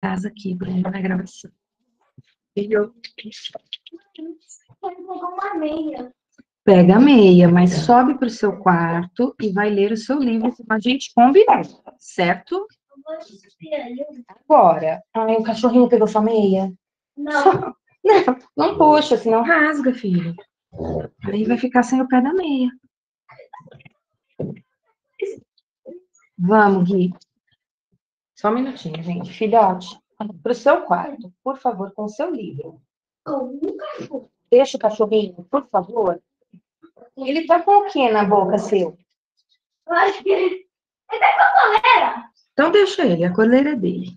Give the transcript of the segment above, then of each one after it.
casa aqui, Bruna, na gravação. Eu uma meia. pega a meia, mas sobe para o seu quarto e vai ler o seu livro como a gente combinou, certo? Agora. Ai, o cachorrinho pegou sua meia? Não. Não puxa, senão rasga, filho. Aí vai ficar sem o pé da meia. Vamos, Gui. Só um minutinho, gente. Filhote, para o seu quarto, por favor, com o seu livro. Deixa o cachorrinho, por favor. Ele tá com o quê na boca, seu? Eu acho que ele tá com a coleira. Então deixa ele, a coleira é dele.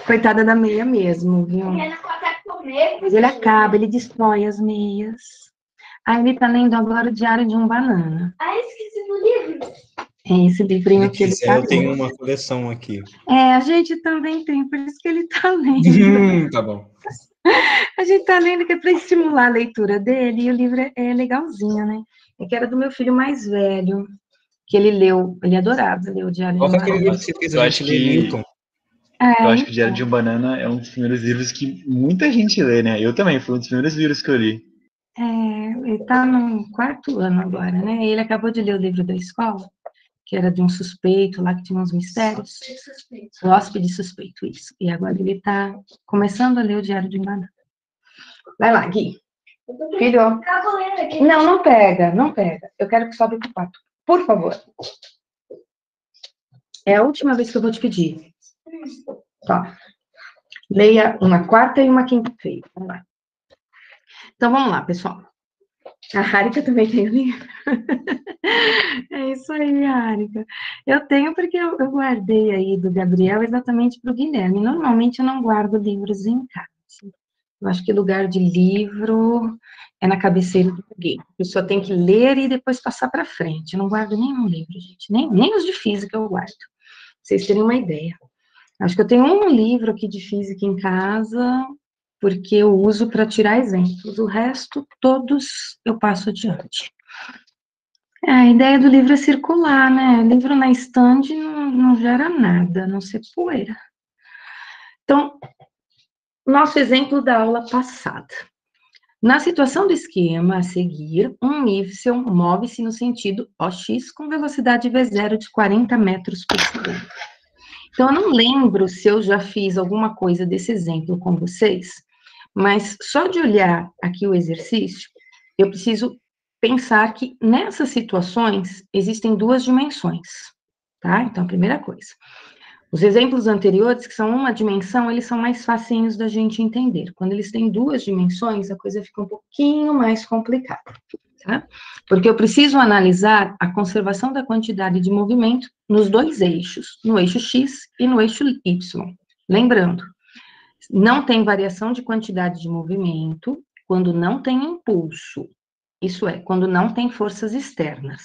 Coitada da meia mesmo, viu? Ele não consegue comer. Mas ele acaba, ele destrói as meias. Aí ele tá lendo agora o Diário de um Banana. Ah, esqueci do livro. É esse livrinho Se que ele quiser, tá eu tenho lendo. uma coleção aqui. É, a gente também tem, por isso que ele tá lendo. Tá bom. A gente tá lendo que é para estimular a leitura dele, e o livro é legalzinho, né? É que era do meu filho mais velho, que ele leu, ele adorava ler o Diário de Qual um que é aquele Banana. livro que você fez a gente ler, Newton? É, Eu acho que o Diário de um Banana é um dos primeiros livros que muita gente lê, né? Eu também, foi um dos primeiros livros que eu li. ele tá no 4º ano agora, né? Ele acabou de ler o livro da escola, que era de um suspeito lá que tinha uns mistérios. O Hóspede Suspeito, isso. E agora ele tá começando a ler o Diário de um Banana. Vai lá, Gui. Filho. Não, não pega, não pega. Eu quero que sobe pro quarto. Por favor. É a última vez que eu vou te pedir. Tá. Leia uma quarta e uma quinta-feira. Vamos lá. Então, vamos lá, pessoal. A Harika também tem o livro. É isso aí, Harika. Eu tenho porque eu guardei aí do Gabriel exatamente para o Guilherme. Normalmente eu não guardo livros em casa. Eu acho que lugar de livro é na cabeceira do alguém. A pessoa tem que ler e depois passar para frente. Eu não guardo nenhum livro, gente. Nem os de física eu guardo. Pra vocês terem uma ideia. Acho que eu tenho um livro aqui de física em casa, porque eu uso para tirar exemplos. O resto, todos eu passo adiante. A ideia do livro é circular, né? Livro na estante não gera nada, a não ser poeira. Então, nosso exemplo da aula passada. Na situação do esquema a seguir, um míssil move-se no sentido OX com velocidade V0 de 40 metros por segundo. Então, eu não lembro se eu já fiz alguma coisa desse exemplo com vocês, mas só de olhar aqui o exercício, eu preciso pensar que nessas situações existem 2 dimensões, tá? Então, a primeira coisa. Os exemplos anteriores, que são uma dimensão, eles são mais facinhos da gente entender. Quando eles têm 2 dimensões, a coisa fica um pouquinho mais complicada, tá? Porque eu preciso analisar a conservação da quantidade de movimento nos 2 eixos, no eixo X e no eixo Y. Lembrando, não tem variação de quantidade de movimento quando não tem impulso. Isso é, quando não tem forças externas.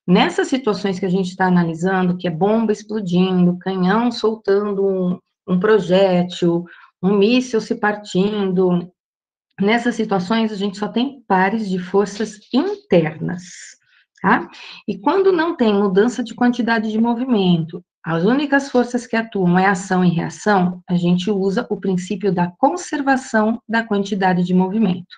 Nessas situações que a gente está analisando, que é bomba explodindo, canhão soltando um projétil, um míssil se partindo, nessas situações a gente só tem pares de forças internas, tá? E quando não tem mudança de quantidade de movimento, as únicas forças que atuam é ação e reação, a gente usa o princípio da conservação da quantidade de movimento.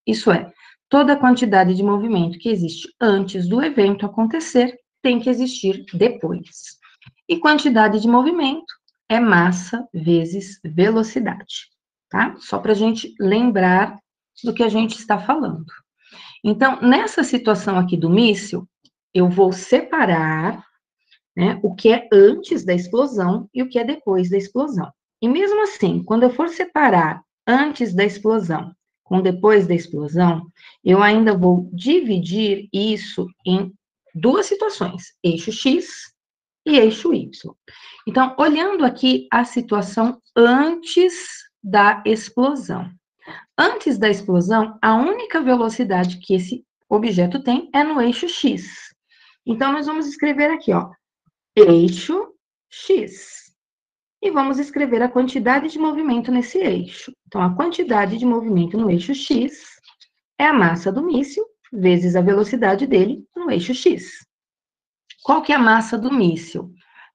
Isso é, toda a quantidade de movimento que existe antes do evento acontecer tem que existir depois. E quantidade de movimento é massa vezes velocidade, tá? Só para a gente lembrar do que a gente está falando. Então, nessa situação aqui do míssil, eu vou separar, né, o que é antes da explosão e o que é depois da explosão. E mesmo assim, quando eu for separar antes da explosão com depois da explosão, eu ainda vou dividir isso em 2 situações, eixo X e eixo Y. Então, olhando aqui a situação antes da explosão. Antes da explosão, a única velocidade que esse objeto tem é no eixo X. Então, nós vamos escrever aqui, ó, eixo X. E vamos escrever a quantidade de movimento nesse eixo. Então, a quantidade de movimento no eixo X é a massa do míssil vezes a velocidade dele no eixo X. Qual que é a massa do míssil?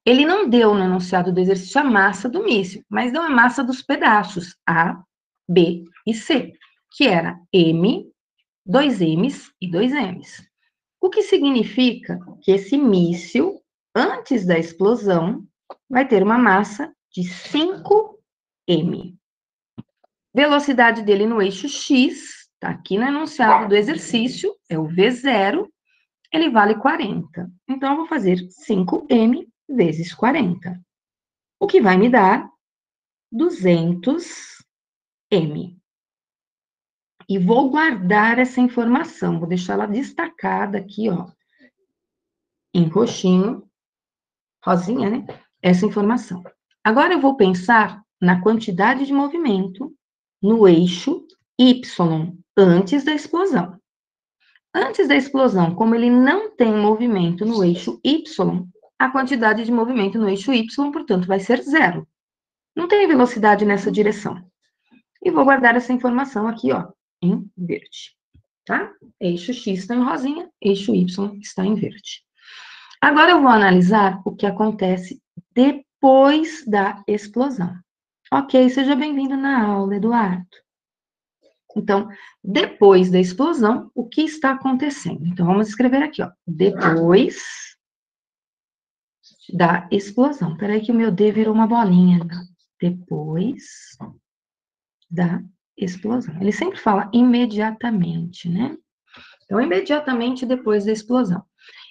ele não deu no enunciado do exercício a massa do míssil, mas deu a massa dos pedaços A, B e C, que era M, 2 M's e 2 M's. O que significa que esse míssil, antes da explosão, vai ter uma massa de 5 M. Velocidade dele no eixo X, está aqui no enunciado do exercício, é o V0, ele vale 40. Então, eu vou fazer 5M vezes 40, o que vai me dar 200M. E vou guardar essa informação, vou deixar ela destacada aqui, ó, em roxinho, rosinha, né? Essa informação. Agora, eu vou pensar na quantidade de movimento no eixo Y, antes da explosão. Antes da explosão, como ele não tem movimento no eixo Y, a quantidade de movimento no eixo Y, portanto, vai ser 0. Não tem velocidade nessa direção. E vou guardar essa informação aqui, ó, em verde, tá? Eixo X está em rosinha, eixo Y está em verde. Agora eu vou analisar o que acontece depois da explosão. Ok, seja bem-vindo na aula, Eduardo. Então, depois da explosão, o que está acontecendo? Então, vamos escrever aqui, ó, depois da explosão. Peraí que o meu D virou uma bolinha. Depois da explosão. Ele sempre fala imediatamente, né? Então, imediatamente depois da explosão.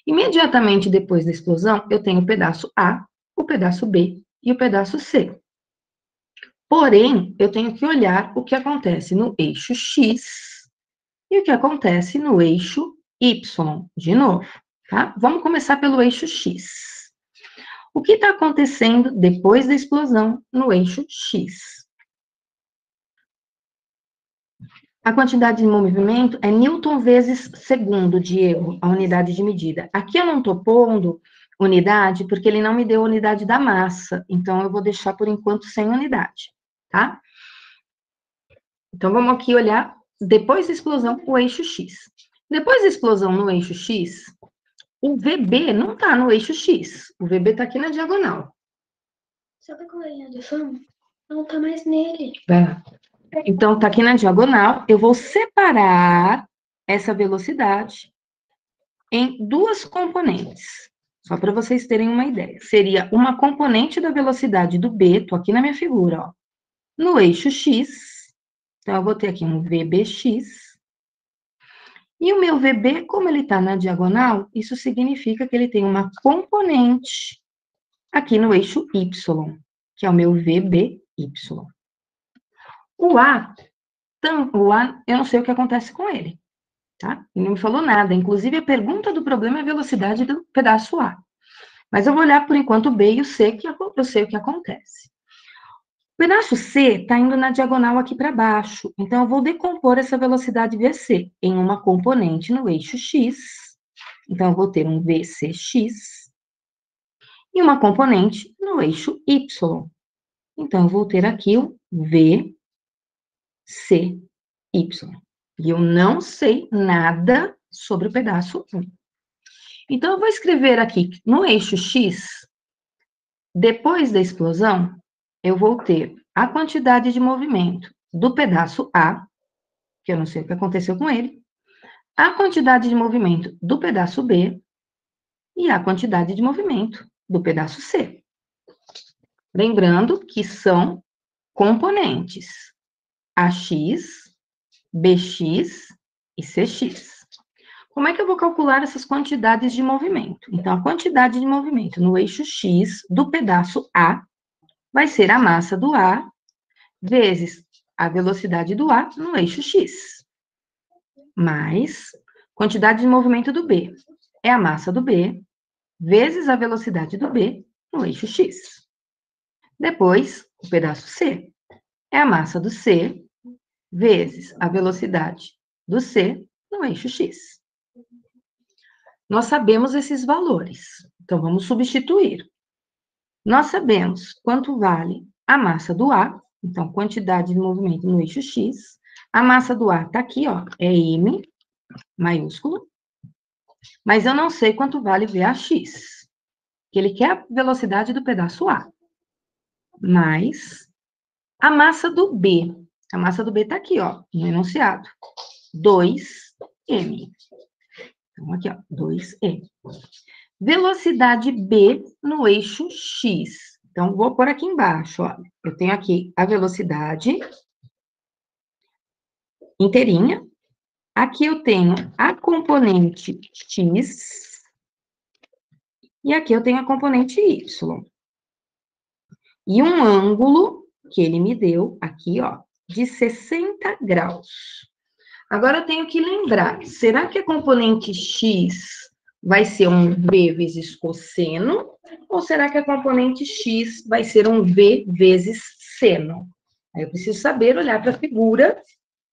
Imediatamente depois da explosão, eu tenho o pedaço A, o pedaço B e o pedaço C. Porém, eu tenho que olhar o que acontece no eixo X e o que acontece no eixo Y, de novo, tá? Vamos começar pelo eixo X. O que está acontecendo depois da explosão no eixo X? A quantidade de movimento é Newton vezes segundo, Diego, a unidade de medida. Aqui eu não estou pondo unidade, porque ele não me deu a unidade da massa, então eu vou deixar por enquanto sem unidade, tá? Então, vamos aqui olhar, depois da explosão, o eixo X. Depois da explosão no eixo X, o VB não está no eixo X, o VB está aqui na diagonal. Sabe qual é a linha de fundo? Não tá mais nele. Vai lá. Então, está aqui na diagonal, eu vou separar essa velocidade em duas componentes, só para vocês terem uma ideia. Seria uma componente da velocidade do B, estou aqui na minha figura, ó, no eixo X, então eu vou ter aqui um VBX, e o meu VB, como ele está na diagonal, isso significa que ele tem uma componente aqui no eixo Y, que é o meu VBY. O A, eu não sei o que acontece com ele, tá? Ele não me falou nada. Inclusive, a pergunta do problema é a velocidade do pedaço A. Mas eu vou olhar, por enquanto, o B e o C, que eu sei o que acontece. O pedaço C está indo na diagonal aqui para baixo. Então, eu vou decompor essa velocidade VC em uma componente no eixo X. Então, eu vou ter um VCX e uma componente no eixo Y. Então, eu vou ter aqui o VCY. E eu não sei nada sobre o pedaço 1. Então, eu vou escrever aqui, no eixo X, depois da explosão, eu vou ter a quantidade de movimento do pedaço A, que eu não sei o que aconteceu com ele, a quantidade de movimento do pedaço B e a quantidade de movimento do pedaço C. Lembrando que são componentes AX, BX e CX. Como é que eu vou calcular essas quantidades de movimento? Então, a quantidade de movimento no eixo X do pedaço A vai ser a massa do A vezes a velocidade do A no eixo X, mais quantidade de movimento do B. É a massa do B vezes a velocidade do B no eixo X. Depois, o pedaço C. É a massa do C vezes a velocidade do C no eixo X. Nós sabemos esses valores, então vamos substituir. Nós sabemos quanto vale a massa do A, então quantidade de movimento no eixo X. A massa do A está aqui, ó, é M, maiúsculo, mas eu não sei quanto vale VAX. que ele quer a velocidade do pedaço A, mais a massa do B. A massa do B está aqui, ó, no enunciado. 2m. Então, aqui, ó, 2m. Velocidade B no eixo X. Então, vou pôr aqui embaixo, ó. Eu tenho aqui a velocidade inteirinha. Aqui eu tenho a componente X. E aqui eu tenho a componente Y. E um ângulo que ele me deu aqui, ó, de 60 graus. Agora eu tenho que lembrar, será que a componente X vai ser um V vezes cosseno? Ou será que a componente X vai ser um V vezes seno? Aí eu preciso saber olhar para a figura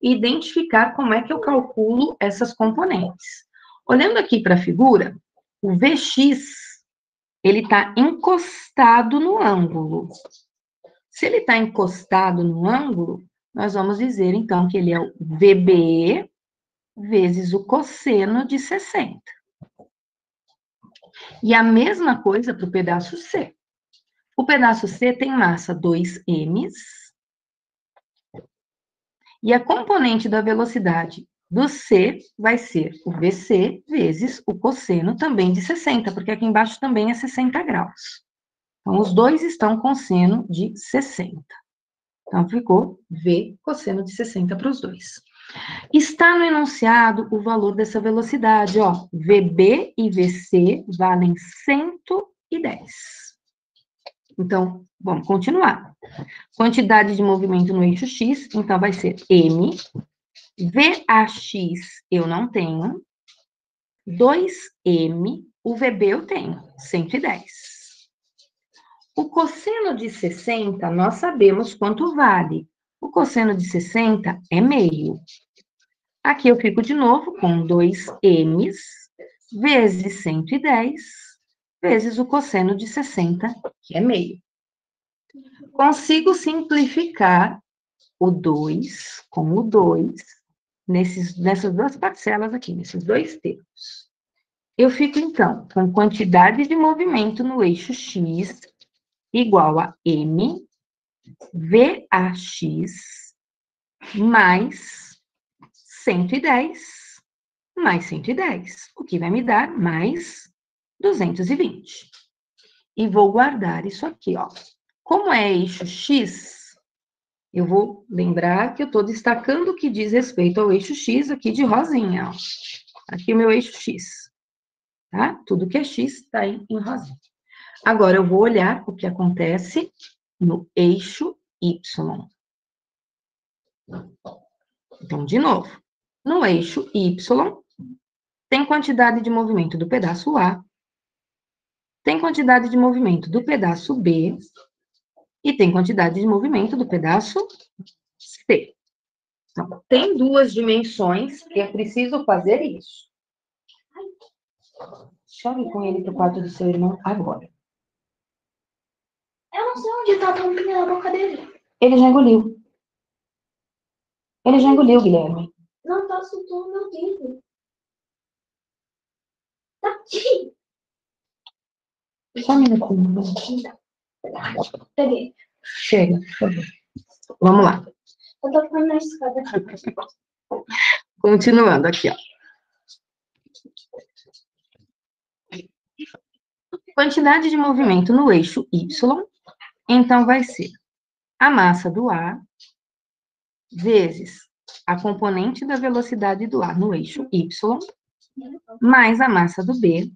e identificar como é que eu calculo essas componentes. Olhando aqui para a figura, o Vx, ele está encostado no ângulo. Se ele está encostado no ângulo, nós vamos dizer, então, que ele é o VB vezes o cosseno de 60. E a mesma coisa para o pedaço C. O pedaço C tem massa 2m, e a componente da velocidade do C vai ser o VC vezes o cosseno também de 60, porque aqui embaixo também é 60 graus. Então, os dois estão com seno de 60. Então, ficou V cosseno de 60 para os dois. Está no enunciado o valor dessa velocidade, ó. VB e VC valem 110. Então, vamos continuar. Quantidade de movimento no eixo X, então vai ser M. VAX eu não tenho. 2M. O VB eu tenho, 110. O cosseno de 60, nós sabemos quanto vale. O cosseno de 60 é meio. Aqui eu fico de novo com 2m vezes 110 vezes o cosseno de 60, que é meio. Consigo simplificar o 2 com o 2 nessas duas parcelas aqui, nesses dois termos. Eu fico, então, com quantidade de movimento no eixo X igual a M VAX mais 110 mais 110, o que vai me dar mais 220. E vou guardar isso aqui, ó. Como é eixo X, eu vou lembrar que eu estou destacando o que diz respeito ao eixo X aqui de rosinha, ó. Aqui o meu eixo X, tá? Tudo que é X está em rosinha. Agora, eu vou olhar o que acontece no eixo Y. Então, de novo, no eixo Y, tem quantidade de movimento do pedaço A, tem quantidade de movimento do pedaço B, e tem quantidade de movimento do pedaço C. Então, tem duas dimensões que é preciso fazer isso. Chove com ele para o quarto do seu irmão agora. Eu não sei onde tá a tampinha na boca dele. Ele já engoliu. Ele já engoliu, Guilherme. Não tá soltando meu dedo. Tá aqui. Só um minutinho. Peguei. Chega, por favor. Vamos lá. Eu tô ficando na escada. Continuando aqui, ó. Quantidade de movimento no eixo Y, então vai ser a massa do A vezes a componente da velocidade do A no eixo Y, mais a massa do B,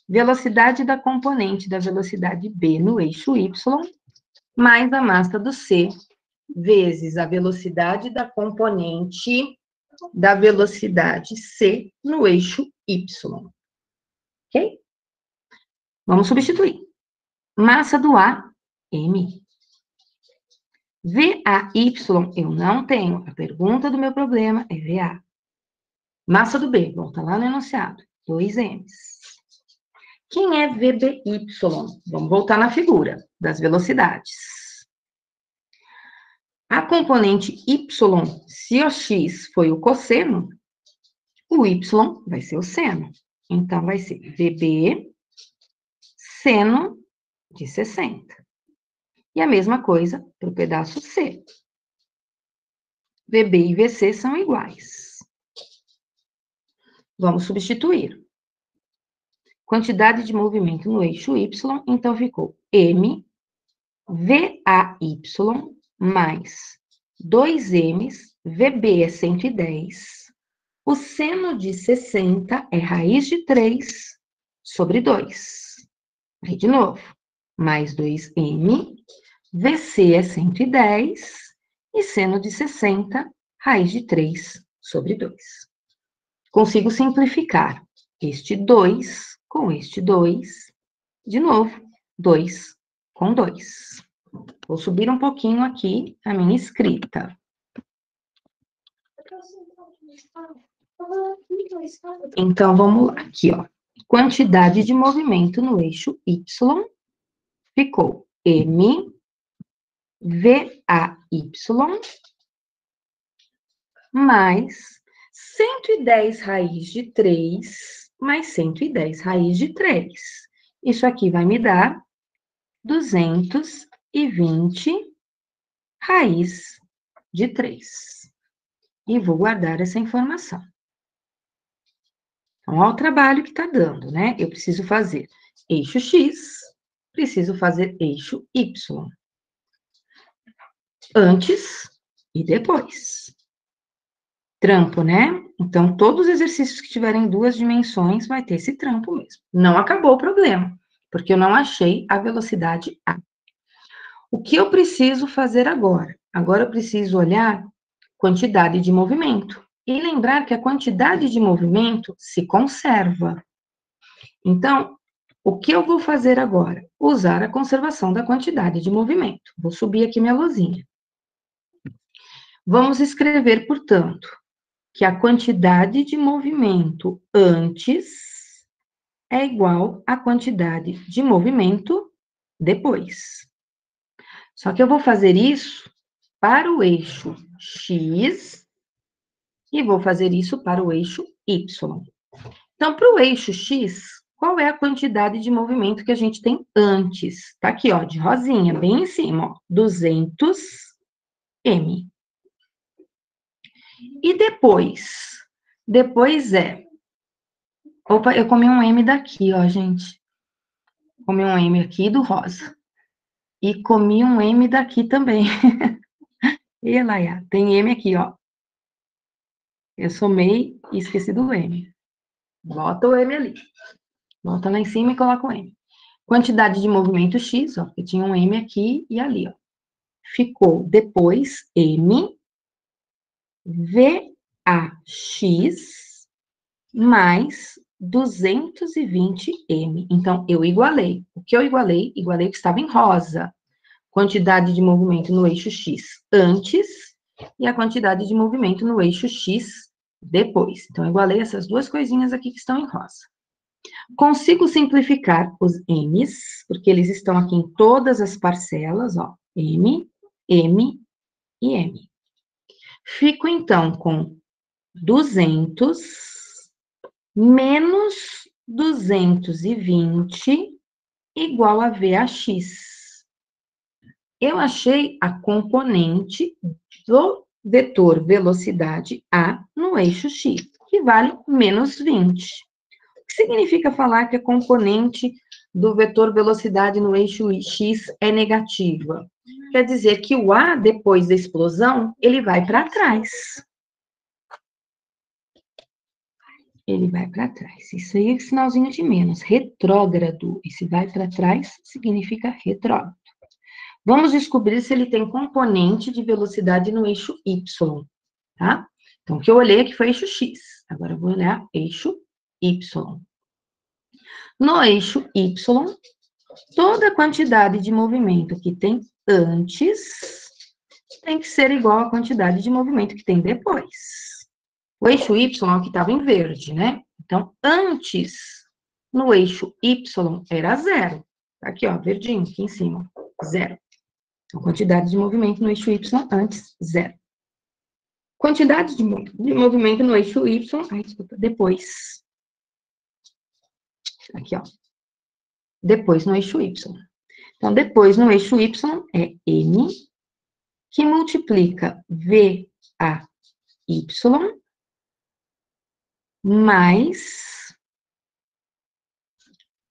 velocidade da componente da velocidade B no eixo Y, mais a massa do C, vezes a velocidade da componente da velocidade C no eixo Y. Ok? Vamos substituir. Massa do A, M. VAY eu não tenho. A pergunta do meu problema é VA. Massa do B, volta lá no enunciado. 2M. Quem é VBY? Vamos voltar na figura das velocidades. A componente Y, se o X foi o cosseno, o Y vai ser o seno. Então, vai ser VB seno de 60. E a mesma coisa para o pedaço C. VB e VC são iguais. Vamos substituir. Quantidade de movimento no eixo Y, então ficou M, VAY, mais 2M's, VB é 110. O seno de 60 é raiz de 3 sobre 2. Aí, de novo, mais 2M, VC é 110, e seno de 60, raiz de 3 sobre 2. Consigo simplificar este 2 com este 2, de novo, 2 com 2. Vou subir um pouquinho aqui a minha escrita. Então, vamos lá, aqui, ó. Quantidade de movimento no eixo Y ficou M, VAY, mais 110 raiz de 3, mais 110 raiz de 3. Isso aqui vai me dar 220 raiz de 3. E vou guardar essa informação. Então, olha o trabalho que está dando, né? Eu preciso fazer eixo X, preciso fazer eixo Y. Antes e depois. Trampo, né? Então, todos os exercícios que tiverem 2 dimensões vai ter esse trampo mesmo. Não acabou o problema, porque eu não achei a velocidade A. O que eu preciso fazer agora? Agora eu preciso olhar quantidade de movimento. E lembrar que a quantidade de movimento se conserva. Então, o que eu vou fazer agora? Usar a conservação da quantidade de movimento. Vou subir aqui minha luzinha. Vamos escrever, portanto, que a quantidade de movimento antes é igual à quantidade de movimento depois. Só que eu vou fazer isso para o eixo X e vou fazer isso para o eixo Y. Então, para o eixo X, qual é a quantidade de movimento que a gente tem antes? Tá aqui, ó, de rosinha, bem em cima, ó, 200M. E depois? Depois é... Opa, eu comi um M daqui, ó, gente. Comi um M aqui do rosa. E comi um M daqui também. E lá, tem M aqui, ó. Eu somei e esqueci do M. Bota o M ali. Bota lá em cima e coloca o M. Quantidade de movimento X, ó. Eu tinha um M aqui e ali, ó. Ficou depois M, VAX, mais 220M. Então, eu igualei. O que eu igualei? Igualei o que estava em rosa. Quantidade de movimento no eixo X antes e a quantidade de movimento no eixo X depois. Então, eu igualei essas duas coisinhas aqui que estão em rosa. Consigo simplificar os M's, porque eles estão aqui em todas as parcelas, ó. M, M e M. Fico, então, com 200 menos 220 igual a VAX. Eu achei a componente do vetor velocidade A no eixo X, que vale menos 20. O que significa falar que a componente do vetor velocidade no eixo X é negativa? Quer dizer que o A, depois da explosão, ele vai para trás. Ele vai para trás. Isso aí é sinalzinho de menos. Retrógrado. Esse vai para trás significa retrógrado. Vamos descobrir se ele tem componente de velocidade no eixo Y, tá? Então, o que eu olhei aqui foi eixo X. Agora, eu vou olhar eixo Y. No eixo Y, toda a quantidade de movimento que tem antes tem que ser igual à quantidade de movimento que tem depois. O eixo Y é o que estava em verde, né? Então, antes, no eixo Y, era 0. Aqui, ó, verdinho, aqui em cima, 0. Então, quantidade de movimento no eixo Y antes, 0. Quantidade de movimento no eixo Y, depois. Aqui, ó. depois no eixo Y. Então, depois no eixo Y é M, que multiplica VAY mais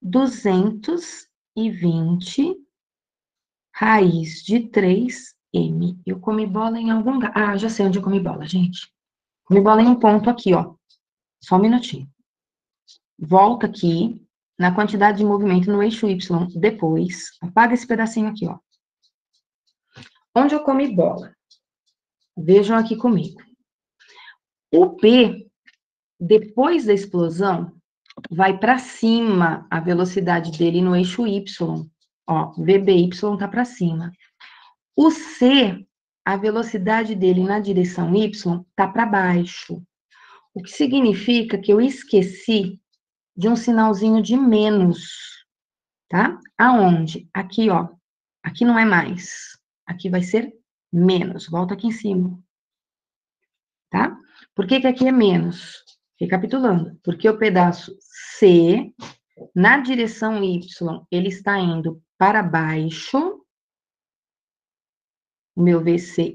220 raiz de 3M. Eu comi bola em algum lugar. Ah, já sei onde eu comi bola, gente. Comi bola em um ponto aqui, ó. Só um minutinho. Volta aqui na quantidade de movimento no eixo Y depois. Apaga esse pedacinho aqui, ó. Onde eu comi bola? Vejam aqui comigo. O P, depois da explosão, vai para cima a velocidade dele no eixo Y. Ó, VBY tá para cima. O C, a velocidade dele na direção Y tá para baixo. O que significa que eu esqueci de um sinalzinho de menos, tá? Aonde? Aqui, ó. Aqui não é mais. Aqui vai ser menos. Volta aqui em cima. Tá? Por que que aqui é menos? Recapitulando. Porque o pedaço C, na direção Y, ele está indo para baixo, o meu VCY,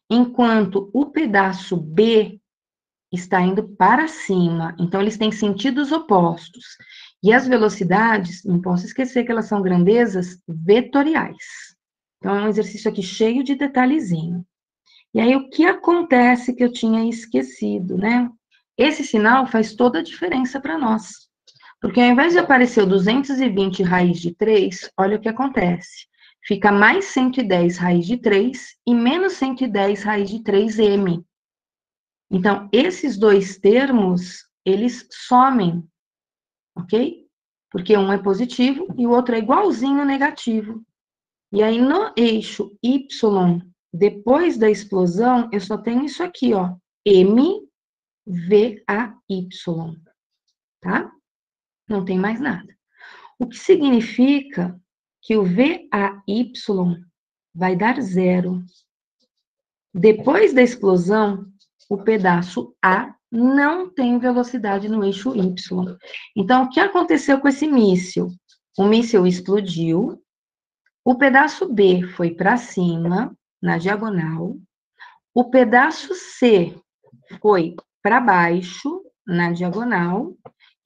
enquanto o pedaço B está indo para cima. Então, eles têm sentidos opostos. E as velocidades, não posso esquecer que elas são grandezas vetoriais. Então, é um exercício aqui cheio de detalhezinho. E aí, o que acontece que eu tinha esquecido, né? Esse sinal faz toda a diferença para nós. Porque ao invés de aparecer o 220 raiz de 3, olha o que acontece. Fica mais 110 raiz de 3 e menos 110 raiz de 3M. Então, esses dois termos, eles somem, ok? Porque um é positivo e o outro é igualzinho negativo. E aí, no eixo Y, depois da explosão, eu só tenho isso aqui, ó, MVAY, tá? Não tem mais nada. O que significa que o VAY vai dar 0. Depois da explosão, o pedaço A não tem velocidade no eixo Y. Então, o que aconteceu com esse míssil? O míssil explodiu, o pedaço B foi para cima, na diagonal, o pedaço C foi para baixo, na diagonal,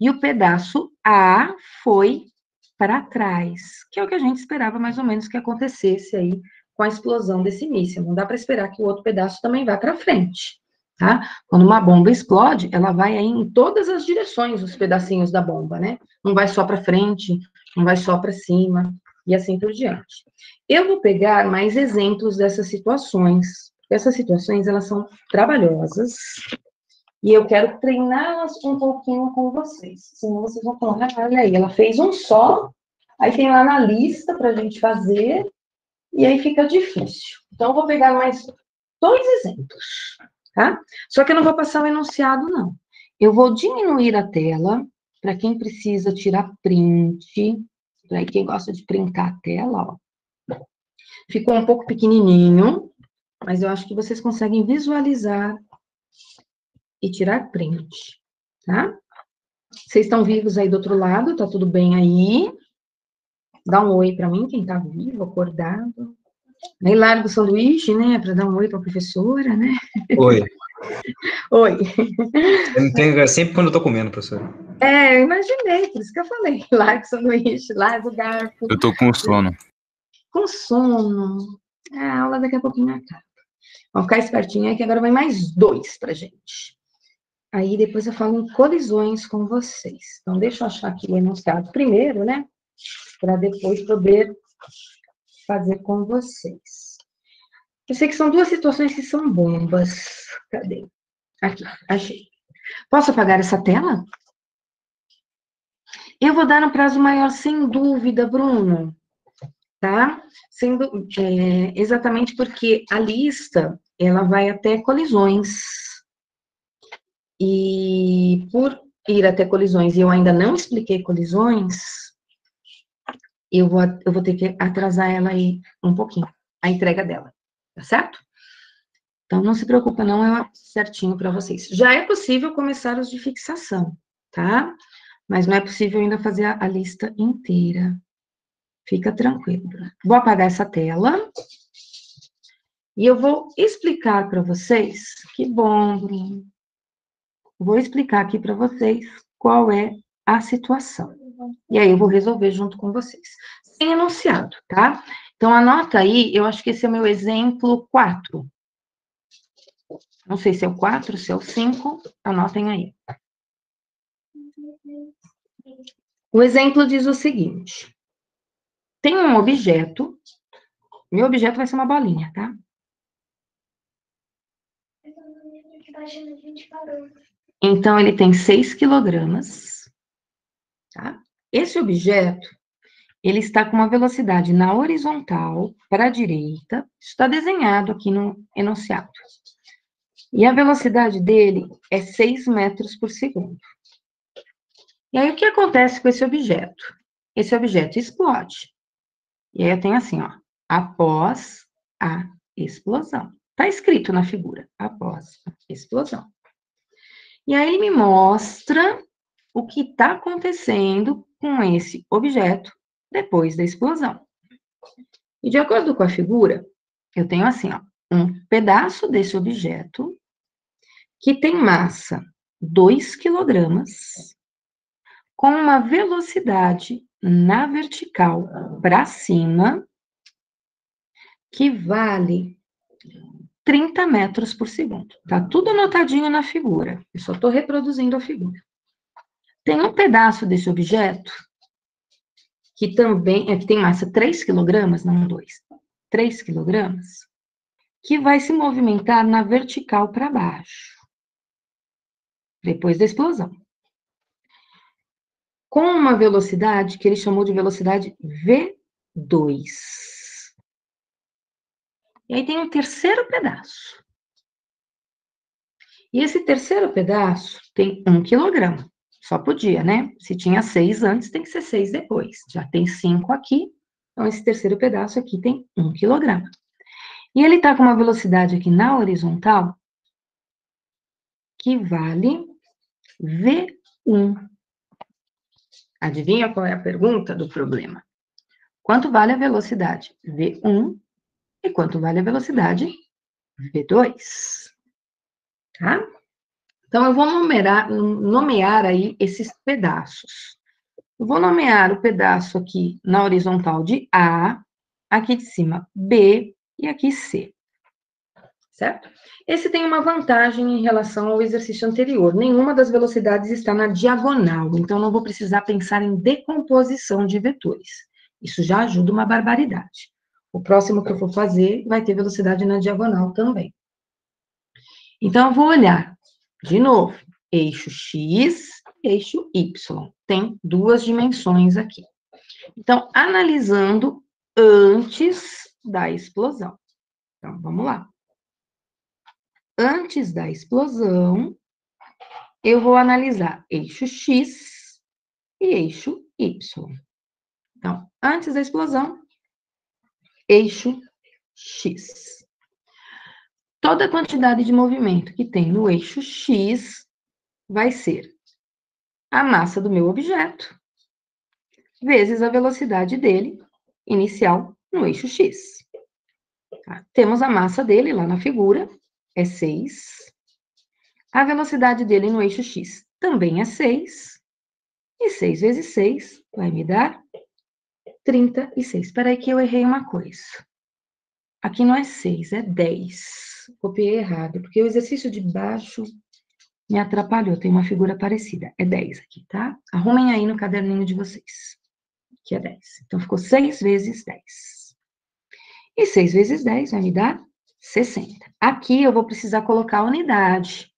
e o pedaço A foi para trás, que é o que a gente esperava mais ou menos que acontecesse aí com a explosão desse míssil. Não dá para esperar que o outro pedaço também vá para frente, tá? Quando uma bomba explode, ela vai aí em todas as direções, os pedacinhos da bomba, né? Não vai só para frente, não vai só para cima, e assim por diante. Eu vou pegar mais exemplos dessas situações. Essas situações, elas são trabalhosas, e eu quero treiná-las um pouquinho com vocês. Senão vocês vão falar, olha aí, ela fez um só, aí tem lá na lista para a gente fazer, e aí fica difícil. Então, eu vou pegar mais 2 exemplos, tá? Só que eu não vou passar o enunciado, não. Eu vou diminuir a tela, para quem precisa tirar print, para quem gosta de printar a tela, ó. Ficou um pouco pequenininho, mas eu acho que vocês conseguem visualizar e tirar print, tá? Vocês estão vivos aí do outro lado? Tá tudo bem aí? Dá um oi para mim, quem tá vivo, acordado. Aí larga o sanduíche, né, para dar um oi para a professora, né? Oi. Oi. Eu não tenho, é sempre quando eu tô comendo, professor. É, eu imaginei, por isso que eu falei. Larga o sanduíche, larga o garfo. Eu tô com sono. Com sono. A aula daqui a pouquinho acaba. Vamos ficar espertinho aí que agora vai mais 2 pra gente. Aí depois eu falo em colisões com vocês. Então, deixa eu achar aqui o enunciado primeiro, né? Para depois poder fazer com vocês. Eu sei que são 2 situações que são bombas. Cadê? Aqui, achei. Posso apagar essa tela? Eu vou dar no prazo maior, sem dúvida, Bruno. Tá? Exatamente porque a lista, ela vai até colisões. E por ir até colisões, e eu ainda não expliquei colisões, eu vou ter que atrasar ela aí um pouquinho, a entrega dela, tá certo? Então, não se preocupa, não, é certinho para vocês. Já é possível começar os de fixação, tá? Mas não é possível ainda fazer a lista inteira. Fica tranquilo. Vou apagar essa tela. E eu vou explicar para vocês. Que bom, Bruno. Vou explicar aqui para vocês qual é a situação. E aí eu vou resolver junto com vocês. Sem enunciado, tá? Então, anota aí, eu acho que esse é o meu exemplo 4. Não sei se é o 4, se é o 5, anotem aí. O exemplo diz o seguinte. Tem um objeto, meu objeto vai ser uma bolinha, tá? Então, ele tem 6 quilogramas, tá? Esse objeto, ele está com uma velocidade na horizontal para a direita, está desenhado aqui no enunciado. E a velocidade dele é 6 metros por segundo. E aí, o que acontece com esse objeto? Esse objeto explode. E aí, eu tenho assim, ó, após a explosão. Está escrito na figura, após a explosão. E aí, ele me mostra o que está acontecendo com esse objeto depois da explosão. E de acordo com a figura, eu tenho assim, ó, um pedaço desse objeto que tem massa 2 quilogramas, com uma velocidade na vertical para cima, que vale 30 metros por segundo. Tá tudo anotadinho na figura. Eu só estou reproduzindo a figura. Tem um pedaço desse objeto que também que tem massa 3 quilogramas, não 2, 3 quilogramas, que vai se movimentar na vertical para baixo, depois da explosão. Com uma velocidade que ele chamou de velocidade V2. E aí tem um terceiro pedaço. E esse terceiro pedaço tem 1 quilograma. Só podia, né? Se tinha 6 antes, tem que ser 6 depois. Já tem 5 aqui, então esse terceiro pedaço aqui tem 1 quilograma. E ele está com uma velocidade aqui na horizontal que vale V1. Adivinha qual é a pergunta do problema? Quanto vale a velocidade V1 e quanto vale a velocidade V2? Tá? Então, eu vou nomear aí esses pedaços. Eu vou nomear o pedaço aqui na horizontal de A, aqui de cima B e aqui C. Certo? Esse tem uma vantagem em relação ao exercício anterior. Nenhuma das velocidades está na diagonal, então não vou precisar pensar em decomposição de vetores. Isso já ajuda uma barbaridade. O próximo que eu for fazer vai ter velocidade na diagonal também. Então, eu vou olhar, de novo, eixo X, eixo Y. Tem 2 dimensões aqui. Então, analisando antes da explosão. Então, vamos lá. Antes da explosão, eu vou analisar eixo X e eixo Y. Então, antes da explosão, eixo X. Toda a quantidade de movimento que tem no eixo X vai ser a massa do meu objeto vezes a velocidade dele inicial no eixo X. Tá? Temos a massa dele lá na figura, é 6. A velocidade dele no eixo X também é 6. E 6 vezes 6 vai me dar 36. Espera aí que eu errei uma coisa. Aqui não é 6, é 10. Copiei errado, porque o exercício de baixo me atrapalhou. Tem uma figura parecida. É 10 aqui, tá? Arrumem aí no caderninho de vocês. Que é 10. Então, ficou 6 vezes 10. E 6 vezes 10 vai me dar 60. Aqui eu vou precisar colocar a unidade,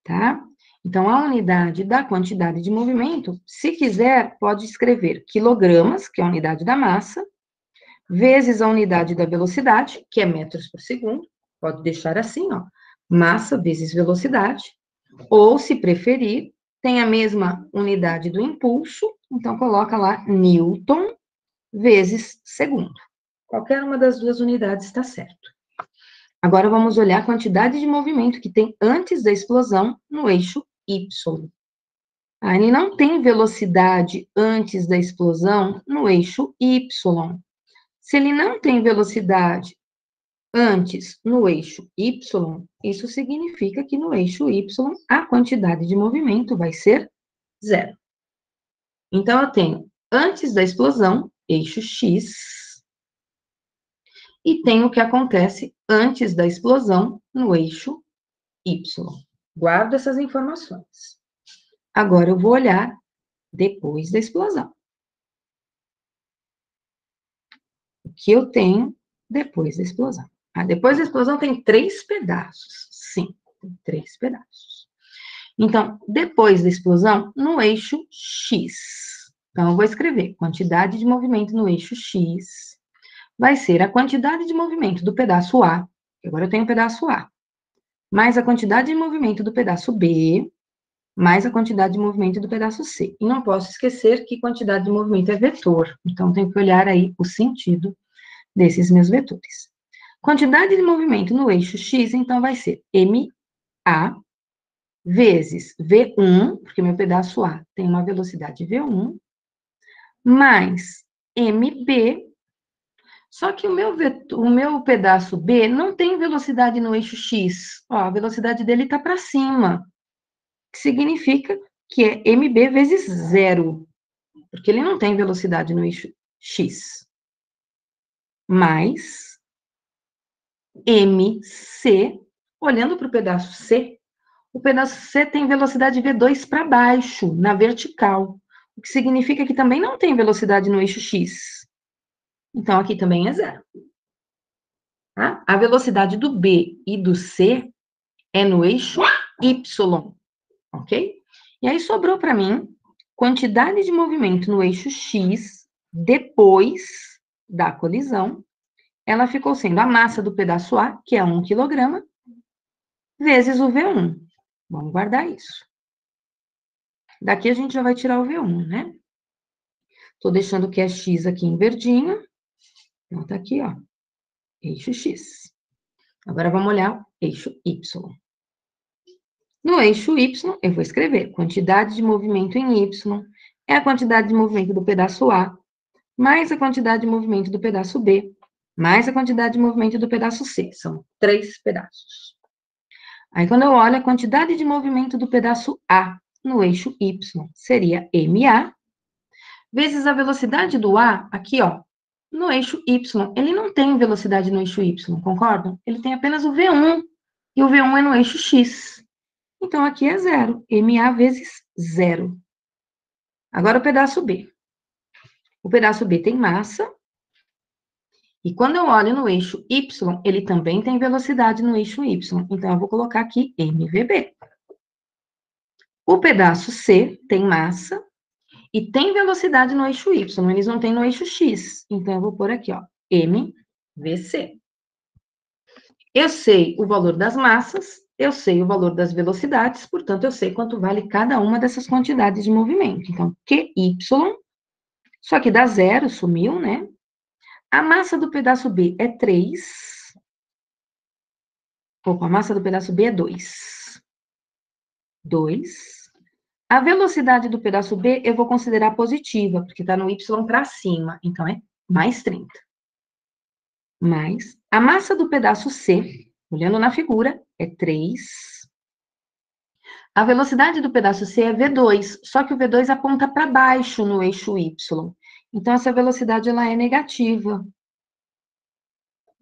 tá? Então, a unidade da quantidade de movimento, se quiser, pode escrever quilogramas, que é a unidade da massa, vezes a unidade da velocidade, que é metros por segundo. Pode deixar assim, ó. Massa vezes velocidade. Ou, se preferir, tem a mesma unidade do impulso, então coloca lá Newton vezes segundo. Qualquer uma das 2 unidades está certo. Agora vamos olhar a quantidade de movimento que tem antes da explosão no eixo Y. Ah, ele não tem velocidade antes da explosão no eixo Y. Se ele não tem velocidade antes no eixo Y, isso significa que no eixo Y a quantidade de movimento vai ser zero. Então, eu tenho antes da explosão, eixo X, e tenho o que acontece antes da explosão no eixo Y. Guardo essas informações. Agora, eu vou olhar depois da explosão. O que eu tenho depois da explosão? Ah, depois da explosão tem 3 pedaços. Sim, tem 3 pedaços. Então, depois da explosão, no eixo X. Então, eu vou escrever quantidade de movimento no eixo X vai ser a quantidade de movimento do pedaço A, agora eu tenho o pedaço A, mais a quantidade de movimento do pedaço B, mais a quantidade de movimento do pedaço C. E não posso esquecer que quantidade de movimento é vetor, então tenho que olhar aí o sentido desses meus vetores. Quantidade de movimento no eixo X, então, vai ser MA vezes V1, porque meu pedaço A tem uma velocidade V1, mais MB. Só que o meu pedaço B não tem velocidade no eixo X. Ó, a velocidade dele está para cima. Que significa que é MB vezes zero. Porque ele não tem velocidade no eixo X. Mais MC, olhando para o pedaço C, o pedaço C tem velocidade V2 para baixo, na vertical. O que significa que também não tem velocidade no eixo X. Então, aqui também é zero. Tá? A velocidade do B e do C é no eixo Y, ok? E aí sobrou para mim quantidade de movimento no eixo X depois da colisão. Ela ficou sendo a massa do pedaço A, que é 1 kg, vezes o V1. Vamos guardar isso. Daqui a gente já vai tirar o V1, né? Tô deixando o que é X aqui em verdinho. Então, tá aqui, ó. Eixo X. Agora, vamos olhar o eixo Y. No eixo Y, eu vou escrever quantidade de movimento em Y é a quantidade de movimento do pedaço A, mais a quantidade de movimento do pedaço B, mais a quantidade de movimento do pedaço C. São 3 pedaços. Aí, quando eu olho a quantidade de movimento do pedaço A no eixo Y, seria MA, vezes a velocidade do A, aqui, ó, no eixo Y. Ele não tem velocidade no eixo Y, concordam? Ele tem apenas o V1, e o V1 é no eixo X. Então, aqui é zero. MA vezes zero. Agora, o pedaço B. O pedaço B tem massa. E quando eu olho no eixo Y, ele também tem velocidade no eixo Y. Então, eu vou colocar aqui MVB. O pedaço C tem massa e tem velocidade no eixo Y. Eles não têm no eixo X. Então, eu vou pôr aqui, ó, MVC. Eu sei o valor das massas, eu sei o valor das velocidades, portanto, eu sei quanto vale cada uma dessas quantidades de movimento. Então, QY, só que dá zero, sumiu, né? A massa do pedaço B é 3. Opa, a massa do pedaço B é 2. 2. A velocidade do pedaço B eu vou considerar positiva, porque está no Y para cima, então é mais 30. Mais a massa do pedaço C, olhando na figura, é 3. A velocidade do pedaço C é V2, só que o V2 aponta para baixo no eixo Y. Então, essa velocidade ela é negativa.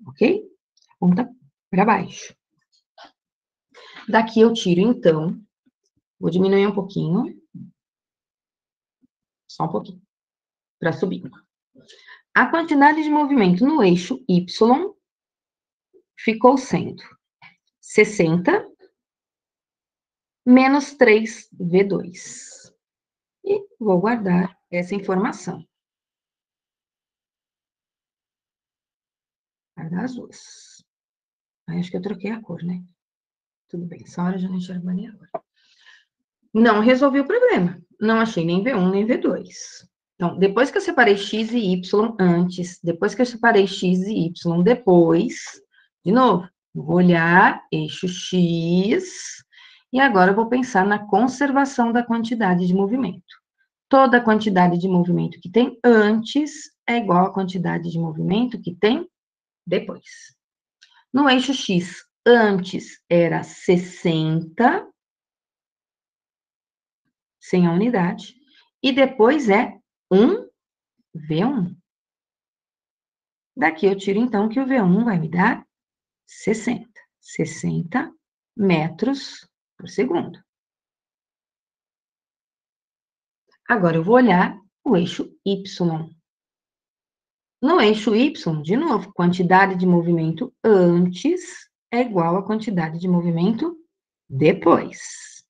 Ok? Aponta para baixo. Daqui eu tiro, então, vou diminuir um pouquinho. Só um pouquinho, para subir. A quantidade de movimento no eixo Y ficou sendo 60 menos 3V2. E vou guardar essa informação. Guardar as duas. Aí, acho que eu troquei a cor, né? Tudo bem, essa hora eu já não enxergo mais nem agora. Não resolvi o problema. Não achei nem V1 nem V2. Então, depois que eu separei X e Y antes, depois que eu separei X e Y depois, de novo, vou olhar eixo X E agora eu vou pensar na conservação da quantidade de movimento. Toda a quantidade de movimento que tem antes é igual à quantidade de movimento que tem depois. No eixo X, antes era 60, sem a unidade, e depois é 1V1. Daqui eu tiro, então, que o V1 vai me dar 60. 60 metros por segundo. Agora eu vou olhar o eixo Y. No eixo Y, de novo, quantidade de movimento antes é igual a quantidade de movimento depois.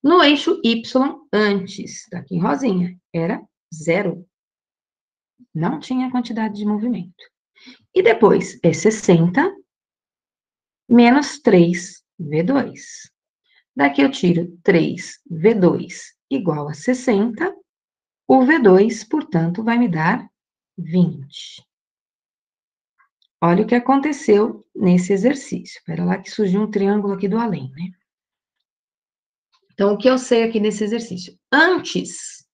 No eixo Y, antes, daqui em rosinha, era 0. Não tinha quantidade de movimento. E depois é 60 menos 3V2. Daqui eu tiro 3V2 igual a 60. O V2, portanto, vai me dar 20. Olha o que aconteceu nesse exercício. Espera lá que surgiu um triângulo aqui do além, né? Então, o que eu sei aqui nesse exercício? Antes,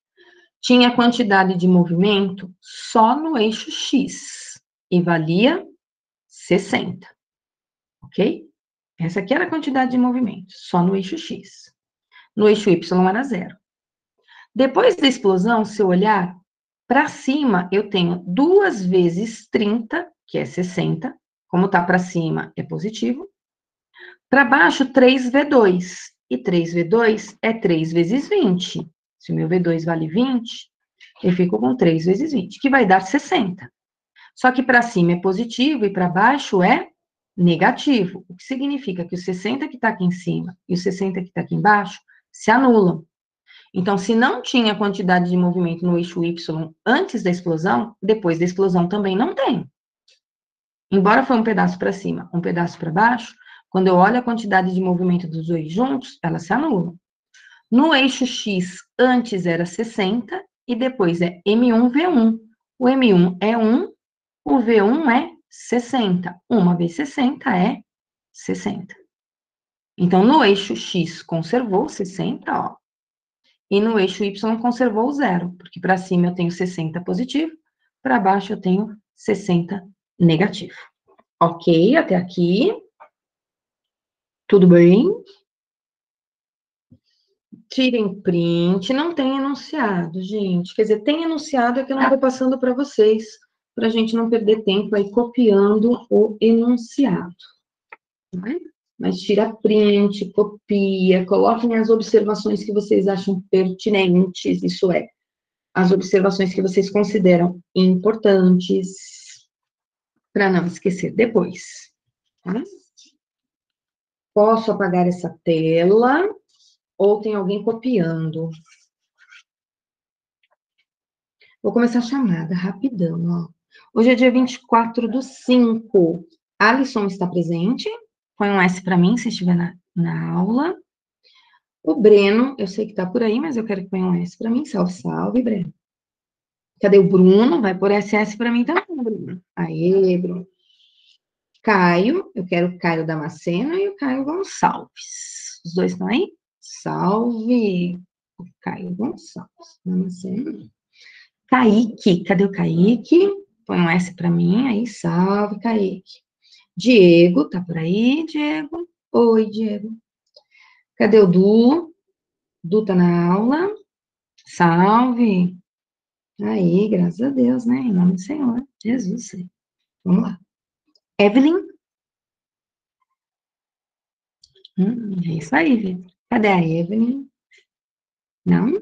tinha quantidade de movimento só no eixo X e valia 60, ok? Essa aqui era a quantidade de movimento, só no eixo X. No eixo Y era 0. Depois da explosão, se eu olhar para cima, eu tenho 2 vezes 30, que é 60. Como está para cima, é positivo. Para baixo, 3V2. E 3V2 é 3 vezes 20. Se o meu V2 vale 20, eu fico com 3 vezes 20, que vai dar 60. Só que para cima é positivo e para baixo é negativo. O que significa que o 60 que está aqui em cima e o 60 que está aqui embaixo se anulam. Então, se não tinha quantidade de movimento no eixo Y antes da explosão, depois da explosão também não tem. Embora foi um pedaço para cima, um pedaço para baixo, quando eu olho a quantidade de movimento dos dois juntos, elas se anulam. No eixo X, antes era 60 e depois é M1V1. O M1 é 1, o V1 é 60. 1 vezes 60 é 60. Então, no eixo X conservou 60, ó. E no eixo Y conservou 0, porque para cima eu tenho 60 positivo, para baixo eu tenho 60 negativo. Ok, até aqui. Tudo bem? Tirem print, não tem enunciado, gente. Quer dizer, tem enunciado é que eu não estou passando para vocês, para a gente não perder tempo aí copiando o enunciado. Né? Mas tira print, copia, coloquem as observações que vocês acham pertinentes, isso é, as observações que vocês consideram importantes, para não esquecer depois. Tá? Posso apagar essa tela, ou tem alguém copiando? Vou começar a chamada, rapidão, ó. Hoje é dia 24/5. Alisson está presente? Põe um S para mim, se estiver na aula. O Breno, eu sei que está por aí, mas eu quero que ponha um S para mim. Salve, salve, Breno. Cadê o Bruno? Vai por SS para mim também, Bruno. Aê, Bruno. Caio, eu quero o Caio Damasceno e o Caio Gonçalves. Os dois estão aí? Salve, o Caio Gonçalves. Damasceno. Kaique, cadê o Kaique? Põe um S para mim, aí, salve, Kaique. Diego, tá por aí, Diego? Oi, Diego. Cadê o Du? Du tá na aula? Salve. Aí, graças a Deus, né? Em nome do Senhor, Jesus. Vamos lá. Evelyn? É isso aí, Vitor. Cadê a Evelyn? Não?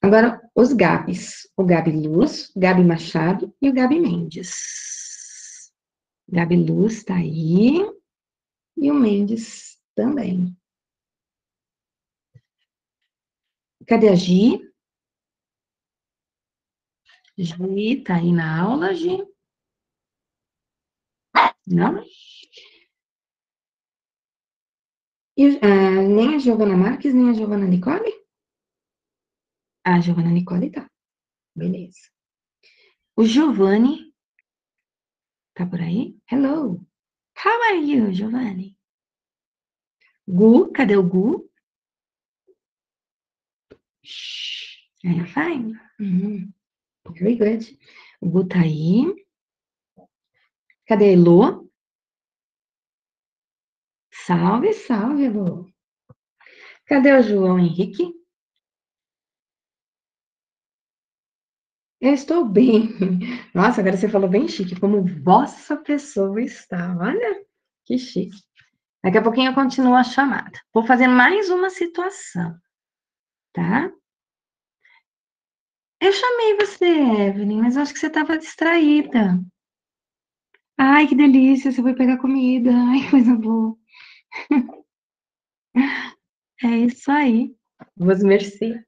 Agora, os Gabs. O Gabi Luz, o Gabi Machado e o Gabi Mendes. Gabi Luz tá aí. E o Mendes também. Cadê a Gi? Gi tá aí na aula, Gi? Não? E, nem a Giovana Marques, nem a Giovana Nicole? A Giovana Nicole tá. Beleza. O Giovanni tá por aí? Hello. How are you, Giovanni? Gu, cadê o Gu? Fine. Very good. O Gu tá aí. Cadê a Elô? Salve, salve, Elô. Cadê o João Henrique? Eu estou bem. Nossa, agora você falou bem chique, como vossa pessoa está. Olha, que chique. Daqui a pouquinho eu continuo a chamada. Vou fazer mais uma situação, tá? Eu chamei você, Evelyn, mas acho que você estava distraída. Ai, que delícia, você foi pegar comida. Ai, que coisa boa. É isso aí. Vos merci.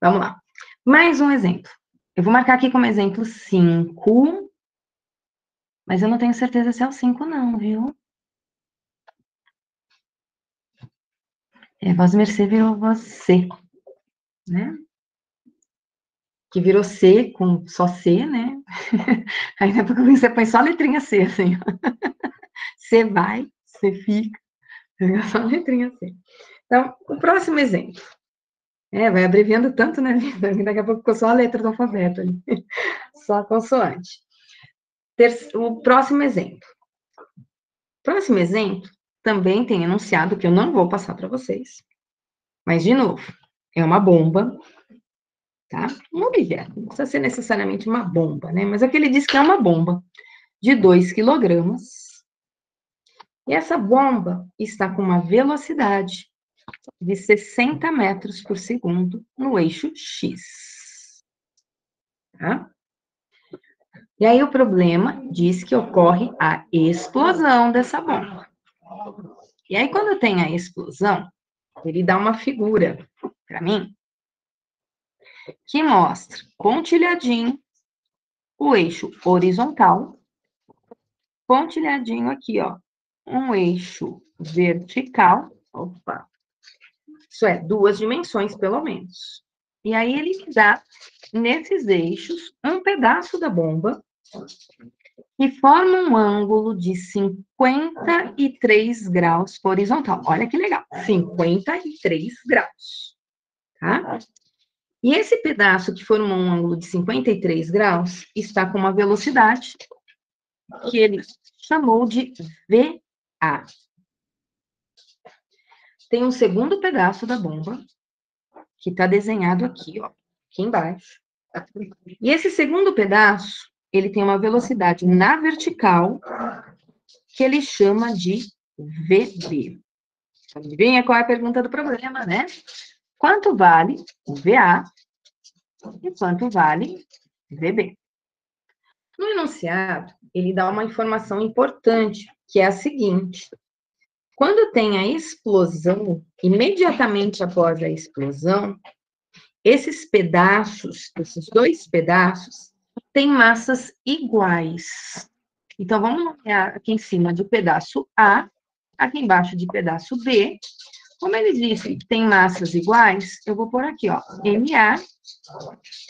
Vamos lá. Mais um exemplo. Eu vou marcar aqui como exemplo 5, mas eu não tenho certeza se é o 5 não, viu? Vos merci virou você, né? Que virou C, com só C, né? Aí depois você põe só a letrinha C, assim. Você vai, você fica, só a letrinha C. Então, o próximo exemplo. Vai abreviando tanto, né? Daqui a pouco ficou só a letra do alfabeto ali. Só a consoante. O próximo exemplo. Próximo exemplo também tem enunciado que eu não vou passar para vocês. Mas, de novo, é uma bomba, tá? Um objeto, não precisa ser necessariamente uma bomba, né? Mas aqui ele diz que é uma bomba de 2 quilogramas. E essa bomba está com uma velocidade de 60 metros por segundo no eixo X. Tá? E aí o problema diz que ocorre a explosão dessa bomba. E aí quando tem a explosão, ele dá uma figura para mim que mostra pontilhadinho o eixo horizontal, pontilhadinho aqui, ó, um eixo vertical, opa, isso é, 2 dimensões pelo menos. E aí ele dá, nesses eixos, um pedaço da bomba que forma um ângulo de 53 graus horizontal. Olha que legal, 53 graus, tá? E esse pedaço que forma um ângulo de 53 graus está com uma velocidade que ele chamou de VA. Tem um segundo pedaço da bomba, que está desenhado aqui, ó, aqui embaixo. E esse segundo pedaço, ele tem uma velocidade na vertical, que ele chama de VB. Adivinha qual é a pergunta do problema, né? Quanto vale VA e quanto vale VB? No enunciado, ele dá uma informação importante, que é a seguinte: quando tem a explosão, imediatamente após a explosão, esses pedaços, esses 2 pedaços, têm massas iguais. Então, vamos nomear aqui em cima de pedaço A, aqui embaixo de pedaço B. Como ele disse que tem massas iguais, eu vou pôr aqui, ó, MA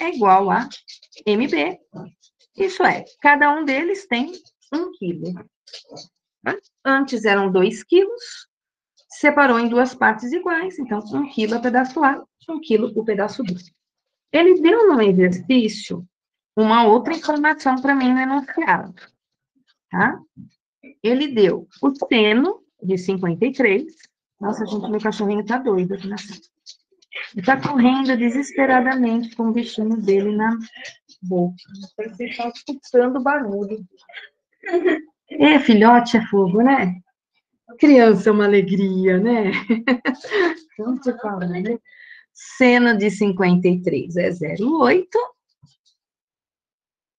é igual a MB. Isso é, cada um deles tem 1 quilo. Antes eram 2 quilos, separou em 2 partes iguais, então 1 quilo é o pedaço A, 1 quilo o pedaço B. Ele deu no exercício uma outra informação para mim no enunciado, tá? Ele deu o seno de 53. Nossa, gente, meu cachorrinho tá doido aqui na frente. Ele tá correndo desesperadamente com o bichinho dele na boca. Ele está escutando o barulho. Filhote é fogo, né? Criança é uma alegria, né? Não te fala, né? Seno de 53 é 0,8.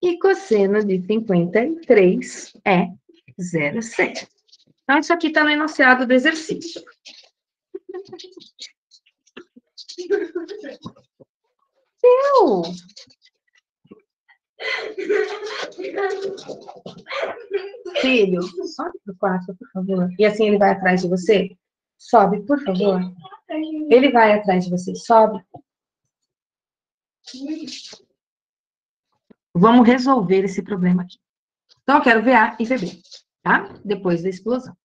E cosseno de 53 é 0,7. Então, isso aqui está no enunciado do exercício. Filho, sobe para o quarto, por favor. E assim ele vai atrás de você? Sobe, por favor. Ele vai atrás de você. Sobe. Vamos resolver esse problema aqui. Então, eu quero VA e VB, tá? Depois da explosão.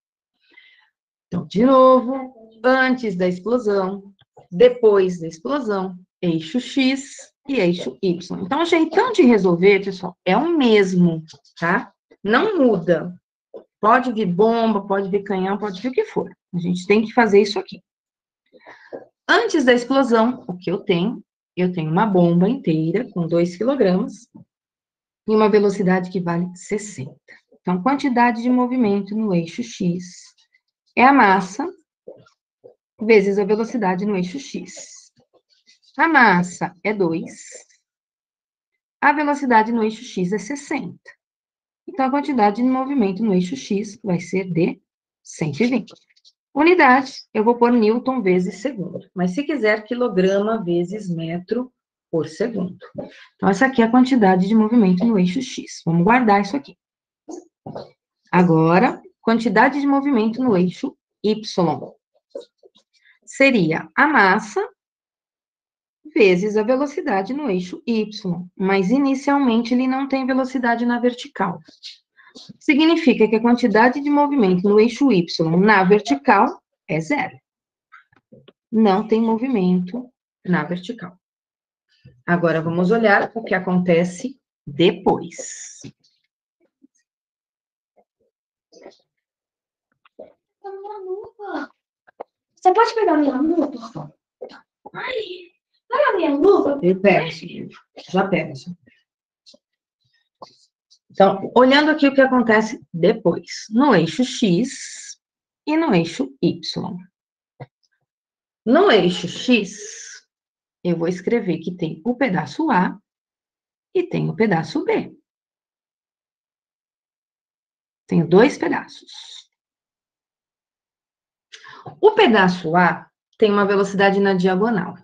Então, de novo, antes da explosão, depois da explosão, eixo X e eixo Y. Então, o jeitão de resolver, pessoal, é o mesmo, tá? Não muda. Pode vir bomba, pode vir canhão, pode vir o que for. A gente tem que fazer isso aqui. Antes da explosão, o que eu tenho? Eu tenho uma bomba inteira com 2 quilogramas e uma velocidade que vale 60. Então, quantidade de movimento no eixo X é a massa vezes a velocidade no eixo X. A massa é 2. A velocidade no eixo X é 60. Então, a quantidade de movimento no eixo X vai ser de 120. Unidade, eu vou pôr Newton vezes segundo. Mas se quiser, quilograma vezes metro por segundo. Então, essa aqui é a quantidade de movimento no eixo X. Vamos guardar isso aqui. Agora, quantidade de movimento no eixo Y. Seria a massa vezes a velocidade no eixo Y. Mas, inicialmente, ele não tem velocidade na vertical. Significa que a quantidade de movimento no eixo Y na vertical é 0. Não tem movimento na vertical. Agora, vamos olhar o que acontece depois. Você pode pegar minha lupa? Ai, pega a minha lupa. Eu pego, já pego. Então, olhando aqui o que acontece depois, no eixo X e no eixo Y. No eixo X, eu vou escrever que tem o pedaço A e tem o pedaço B. Tenho 2 pedaços. O pedaço A tem uma velocidade na diagonal.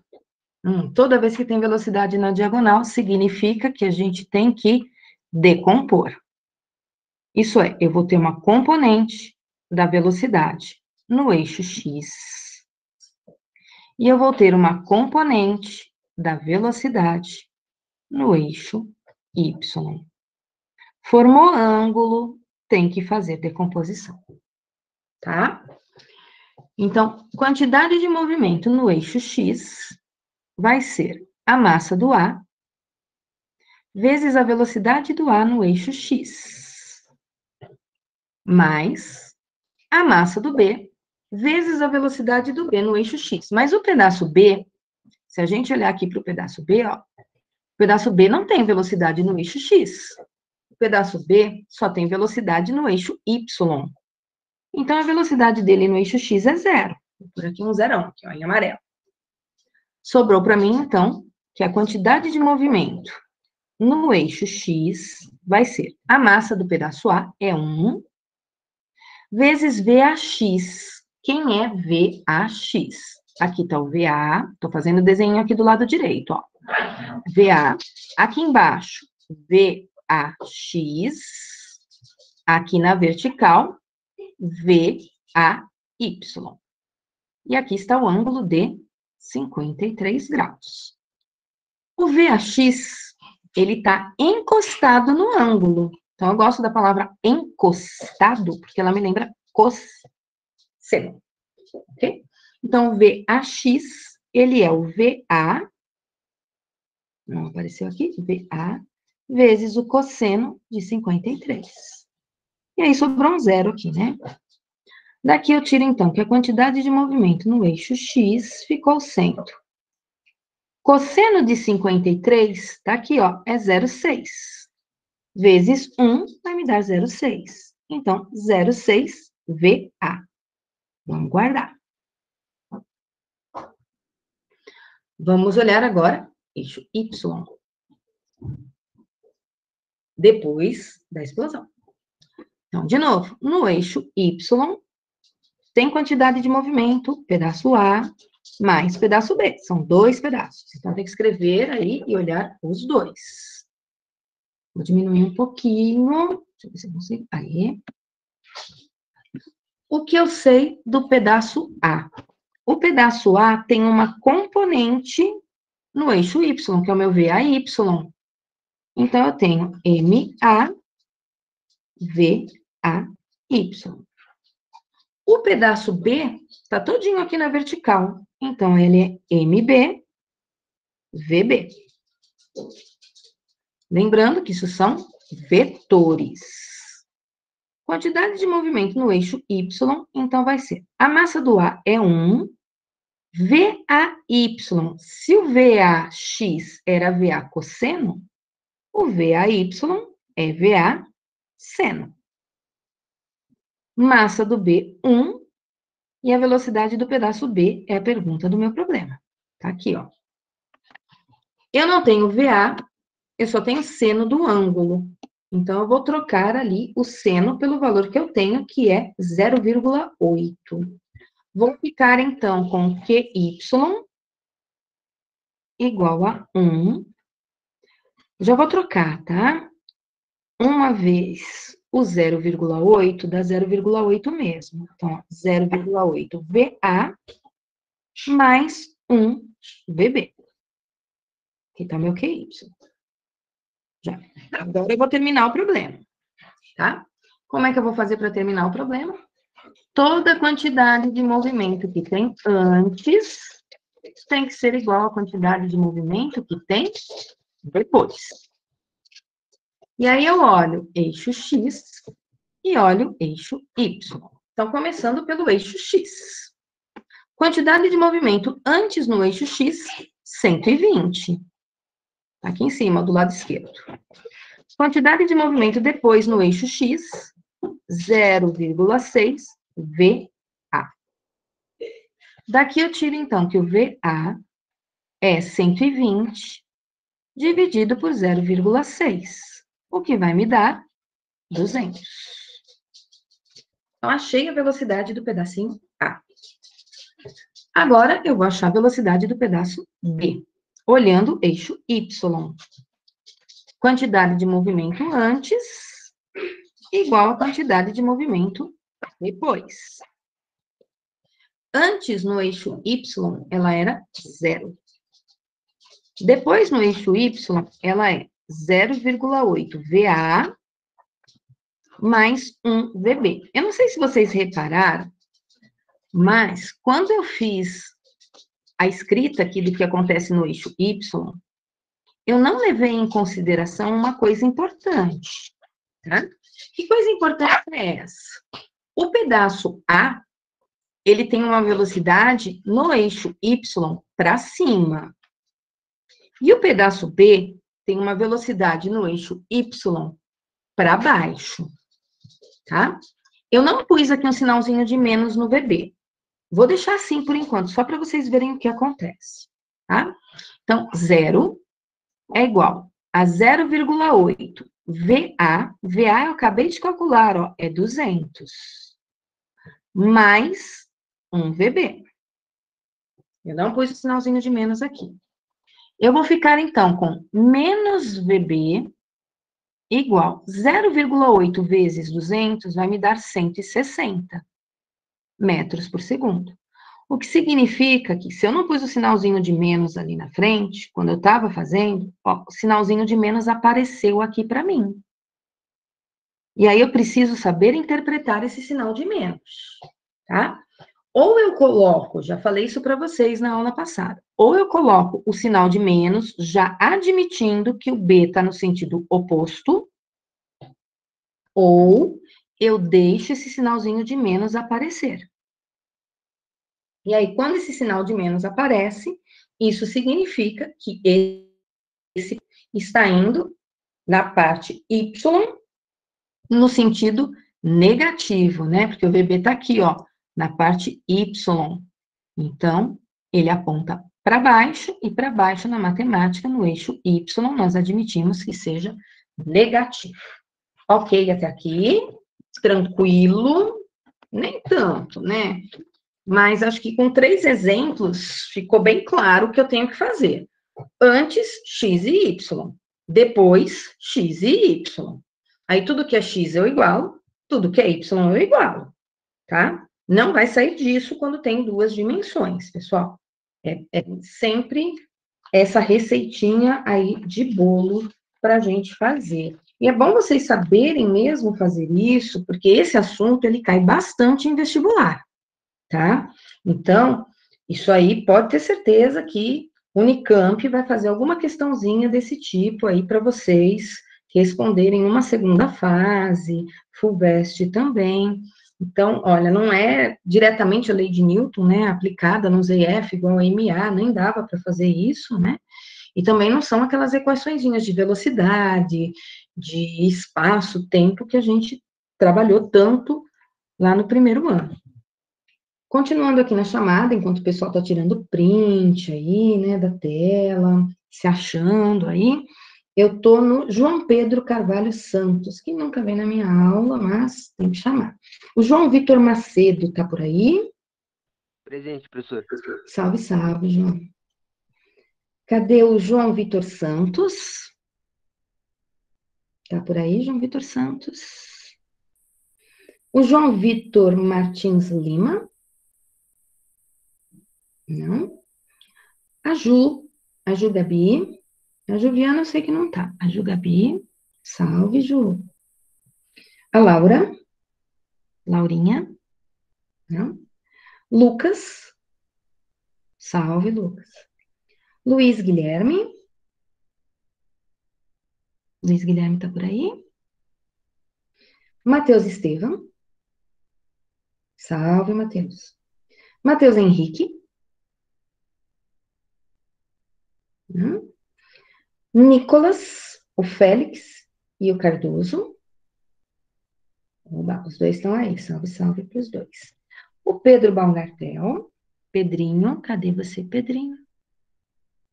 Toda vez que tem velocidade na diagonal, significa que a gente tem que decompor. Isso é, eu vou ter uma componente da velocidade no eixo X e eu vou ter uma componente da velocidade no eixo Y. Formou ângulo, tem que fazer decomposição, tá? Então, quantidade de movimento no eixo X vai ser a massa do A vezes a velocidade do A no eixo X, mais a massa do B vezes a velocidade do B no eixo X. Mas o pedaço B, se a gente olhar aqui para o pedaço B, ó, o pedaço B não tem velocidade no eixo X. O pedaço B só tem velocidade no eixo Y. Então, a velocidade dele no eixo X é 0. Por aqui um zerão, aqui ó, em amarelo. Sobrou para mim, então, que a quantidade de movimento no eixo X vai ser a massa do pedaço A, é 1, vezes VAX. Quem é VAX? Aqui está o VA, estou fazendo o desenho aqui do lado direito, ó. VA, aqui embaixo, VAX, aqui na vertical, VAY. E aqui está o ângulo de 53 graus. O VAX, ele está encostado no ângulo. Então, eu gosto da palavra encostado, porque ela me lembra cosseno, ok? Então, o VAX, ele é o VA, não apareceu aqui, VA, vezes o cosseno de 53. E aí, sobrou um zero aqui, né? Daqui eu tiro, então, que a quantidade de movimento no eixo X ficou 100. Cosseno de 53, tá aqui, ó, é 0,6. Vezes 1 vai me dar 0,6. Então, 0,6 VA. Vamos guardar. Vamos olhar agora eixo Y. Depois da explosão. Então, de novo, no eixo Y, tem quantidade de movimento, pedaço A, mais pedaço B. São 2 pedaços. Então, tem que escrever aí e olhar os 2. Vou diminuir um pouquinho. Deixa eu ver se eu consigo. Aí. O que eu sei do pedaço A? O pedaço A tem uma componente no eixo Y, que é o meu VAY. Então, eu tenho MA, VAY. O pedaço B está todinho aqui na vertical. Então, ele é MB, VB. Lembrando que isso são vetores. Quantidade de movimento no eixo Y, então vai ser, a massa do A é 1, VAY, se o VAX era VA cosseno, o VAY é VA seno. Massa do B, 1, e a velocidade do pedaço B é a pergunta do meu problema. Tá aqui, ó. Eu não tenho VA, eu só tenho seno do ângulo. Então, eu vou trocar ali o seno pelo valor que eu tenho, que é 0,8. Vou ficar, então, com QY igual a 1. Já vou trocar, tá? Uma vez o 0,8 dá 0,8 mesmo. Então, 0,8 VA mais 1 VB. Aqui tá meu QY. Já. Agora eu vou terminar o problema, tá? Como é que eu vou fazer para terminar o problema? Toda a quantidade de movimento que tem antes tem que ser igual à quantidade de movimento que tem depois. E aí eu olho eixo X e olho eixo Y. Então, começando pelo eixo X. Quantidade de movimento antes no eixo X, 120. Aqui em cima, do lado esquerdo. Quantidade de movimento depois no eixo X, 0,6 VA. Daqui eu tiro, então, que o VA é 120 dividido por 0,6, o que vai me dar 200. Então, achei a velocidade do pedacinho A. Agora, eu vou achar a velocidade do pedaço B, olhando o eixo Y. Quantidade de movimento antes igual a quantidade de movimento depois. Antes, no eixo Y, ela era 0. Depois, no eixo Y, ela é 0,8 VA mais 1 VB. Eu não sei se vocês repararam, mas quando eu fiz a escrita aqui do que acontece no eixo Y, eu não levei em consideração uma coisa importante, tá? Que coisa importante é essa? O pedaço A, ele tem uma velocidade no eixo Y para cima. E o pedaço B tem uma velocidade no eixo Y para baixo, tá? Eu não pus aqui um sinalzinho de menos no VB. Vou deixar assim por enquanto, só para vocês verem o que acontece, tá? Então, 0 é igual a 0,8 VA. VA eu acabei de calcular, ó, é 200. Mais 1 VB. Eu não pus o sinalzinho de menos aqui. Eu vou ficar, então, com menos VB igual 0,8 vezes 200 vai me dar 160 metros por segundo. O que significa que, se eu não pus o sinalzinho de menos ali na frente, quando eu estava fazendo, ó, o sinalzinho de menos apareceu aqui para mim. E aí eu preciso saber interpretar esse sinal de menos, tá? Ou eu coloco, já falei isso para vocês na aula passada, ou eu coloco o sinal de menos, já admitindo que o B está no sentido oposto, ou eu deixo esse sinalzinho de menos aparecer. E aí, quando esse sinal de menos aparece, isso significa que esse está indo na parte Y no sentido negativo, né? Porque o VB está aqui, ó, na parte Y. Então, ele aponta para baixo, e para baixo na matemática, no eixo Y, nós admitimos que seja negativo. Ok, até aqui, tranquilo, nem tanto, né? Mas acho que com 3 exemplos, ficou bem claro o que eu tenho que fazer. Antes, X e Y. Depois, X e Y. Aí, tudo que é X eu igualo, tudo que é Y eu igualo, tá? Não vai sair disso quando tem 2 dimensões, pessoal. É sempre essa receitinha aí de bolo para a gente fazer. E é bom vocês saberem mesmo fazer isso, porque esse assunto, ele cai bastante em vestibular, tá? Então, isso aí pode ter certeza que o Unicamp vai fazer alguma questãozinha desse tipo aí para vocês responderem uma segunda fase, FUVEST também. Então, olha, não é diretamente a lei de Newton, né, aplicada no ZF igual a MA, nem dava para fazer isso, né? E também não são aquelas equaçõezinhas de velocidade, de espaço, tempo que a gente trabalhou tanto lá no primeiro ano. Continuando aqui na chamada, enquanto o pessoal está tirando print aí, né, da tela, se achando aí, eu estou no João Pedro Carvalho Santos, que nunca vem na minha aula, mas tem que chamar. O João Vitor Macedo está por aí? Presente, professor. Salve, salve, João. Cadê o João Vitor Santos? Tá por aí, João Vitor Santos? O João Vitor Martins Lima? Não. A Ju Gabi. A Juliana eu sei que não tá. A Ju Gabi. Salve, Ju. A Laurinha. Não. Lucas. Salve, Lucas. Luiz Guilherme. Luiz Guilherme tá por aí? Matheus Estevam. Salve, Matheus. Matheus Henrique. Não. Nicolas, o Félix e o Cardoso. Oba, os dois estão aí. Salve, salve para os dois. O Pedro Baumgartel. Pedrinho, cadê você, Pedrinho?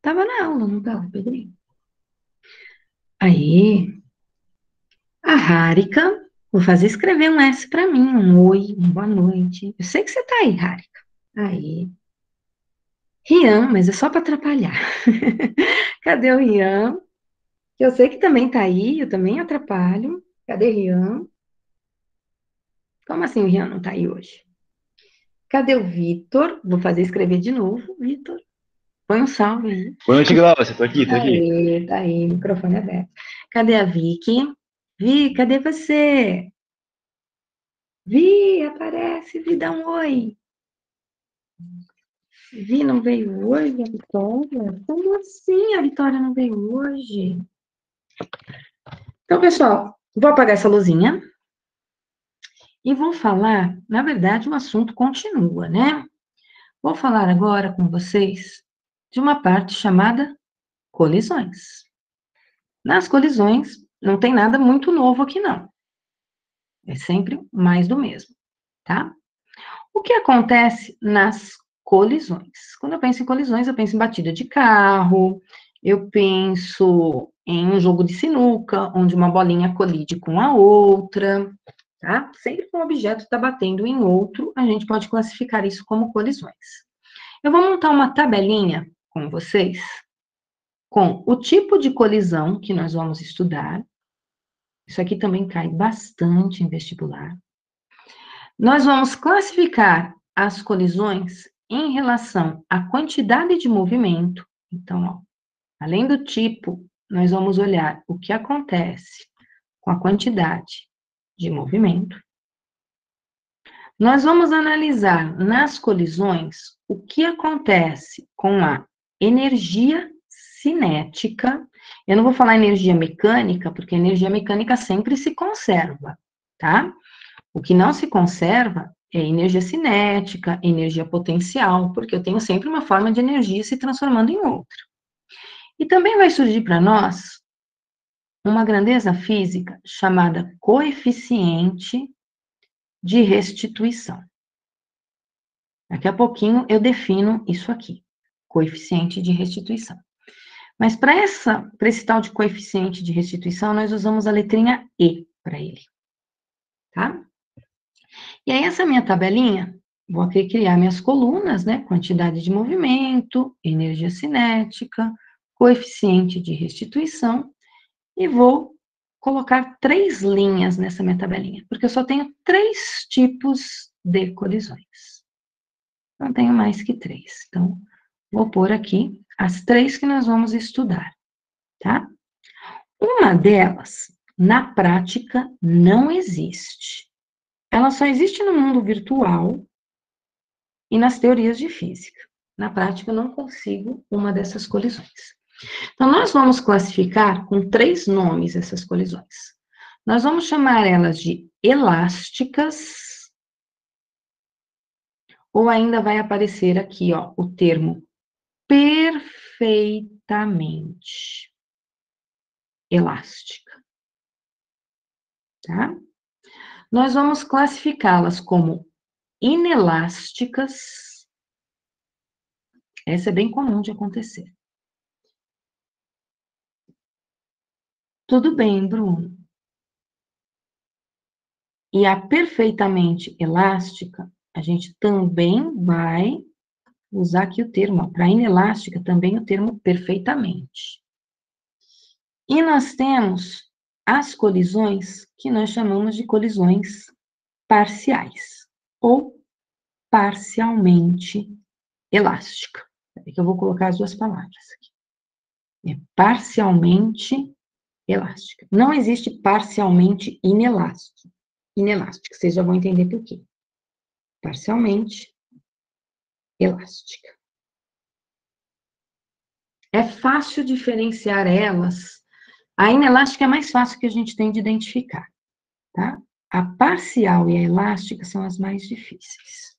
Tava na aula, não tava, Pedrinho? Aí. A Harika. Vou fazer escrever um S para mim. Um oi, uma boa noite. Eu sei que você tá aí, Harika. Aí. Rian, mas é só para atrapalhar. Cadê o Rian? Eu sei que também tá aí, eu também atrapalho. Cadê Rian? Como assim o Rian não tá aí hoje? Cadê o Vitor? Vou fazer escrever de novo, Vitor. Põe um salve aí. Boa noite, Glaucia. Tô aqui, tô aqui. Aê, tá aí, microfone aberto. Cadê a Vicky? Vi, cadê você? Vi, aparece, Vi, dá um oi. Vi, não veio hoje, a Vitória? Como assim a Vitória não veio hoje? Então, pessoal, vou apagar essa luzinha. E vou falar, na verdade, o assunto continua, né? Vou falar agora com vocês de uma parte chamada colisões. Nas colisões, não tem nada muito novo aqui, não. É sempre mais do mesmo, tá? O que acontece nas colisões? Quando eu penso em colisões, eu penso em batida de carro, eu penso em um jogo de sinuca, onde uma bolinha colide com a outra, tá? Sempre que um objeto está batendo em outro, a gente pode classificar isso como colisões. Eu vou montar uma tabelinha com vocês, com o tipo de colisão que nós vamos estudar. Isso aqui também cai bastante em vestibular. Nós vamos classificar as colisões em relação à quantidade de movimento. Então, ó, além do tipo, nós vamos olhar o que acontece com a quantidade de movimento. Nós vamos analisar nas colisões o que acontece com a energia cinética. Eu não vou falar energia mecânica, porque energia mecânica sempre se conserva, tá? O que não se conserva é energia cinética, energia potencial, porque eu tenho sempre uma forma de energia se transformando em outra. E também vai surgir para nós uma grandeza física chamada coeficiente de restituição. Daqui a pouquinho eu defino isso aqui, coeficiente de restituição. Mas para esse tal de coeficiente de restituição, nós usamos a letrinha E para ele, tá? E aí, essa minha tabelinha, vou aqui criar minhas colunas, né? Quantidade de movimento, energia cinética, coeficiente de restituição, e vou colocar 3 linhas nessa minha tabelinha, porque eu só tenho 3 tipos de colisões. Não tenho mais que 3. Então, vou pôr aqui as 3 que nós vamos estudar, tá? Uma delas na prática, não existe. Ela só existe no mundo virtual e nas teorias de física. Na prática, eu não consigo uma dessas colisões. Então, nós vamos classificar com 3 nomes essas colisões. Nós vamos chamar elas de elásticas, ou ainda vai aparecer aqui, ó, o termo perfeitamente elástica. Tá? Nós vamos classificá-las como inelásticas. Essa é bem comum de acontecer. Tudo bem, Bruno. E a perfeitamente elástica, a gente também vai usar aqui o termo, para inelástica, também o termo perfeitamente. E nós temos as colisões que nós chamamos de colisões parciais, ou parcialmente elástica. É que eu vou colocar as 2 palavras aqui. É parcialmente elástica. Não existe parcialmente inelástica. Inelástica, vocês já vão entender por quê. Parcialmente elástica. É fácil diferenciar elas. A inelástica é mais fácil que a gente tem de identificar, tá? A parcial e a elástica são as mais difíceis.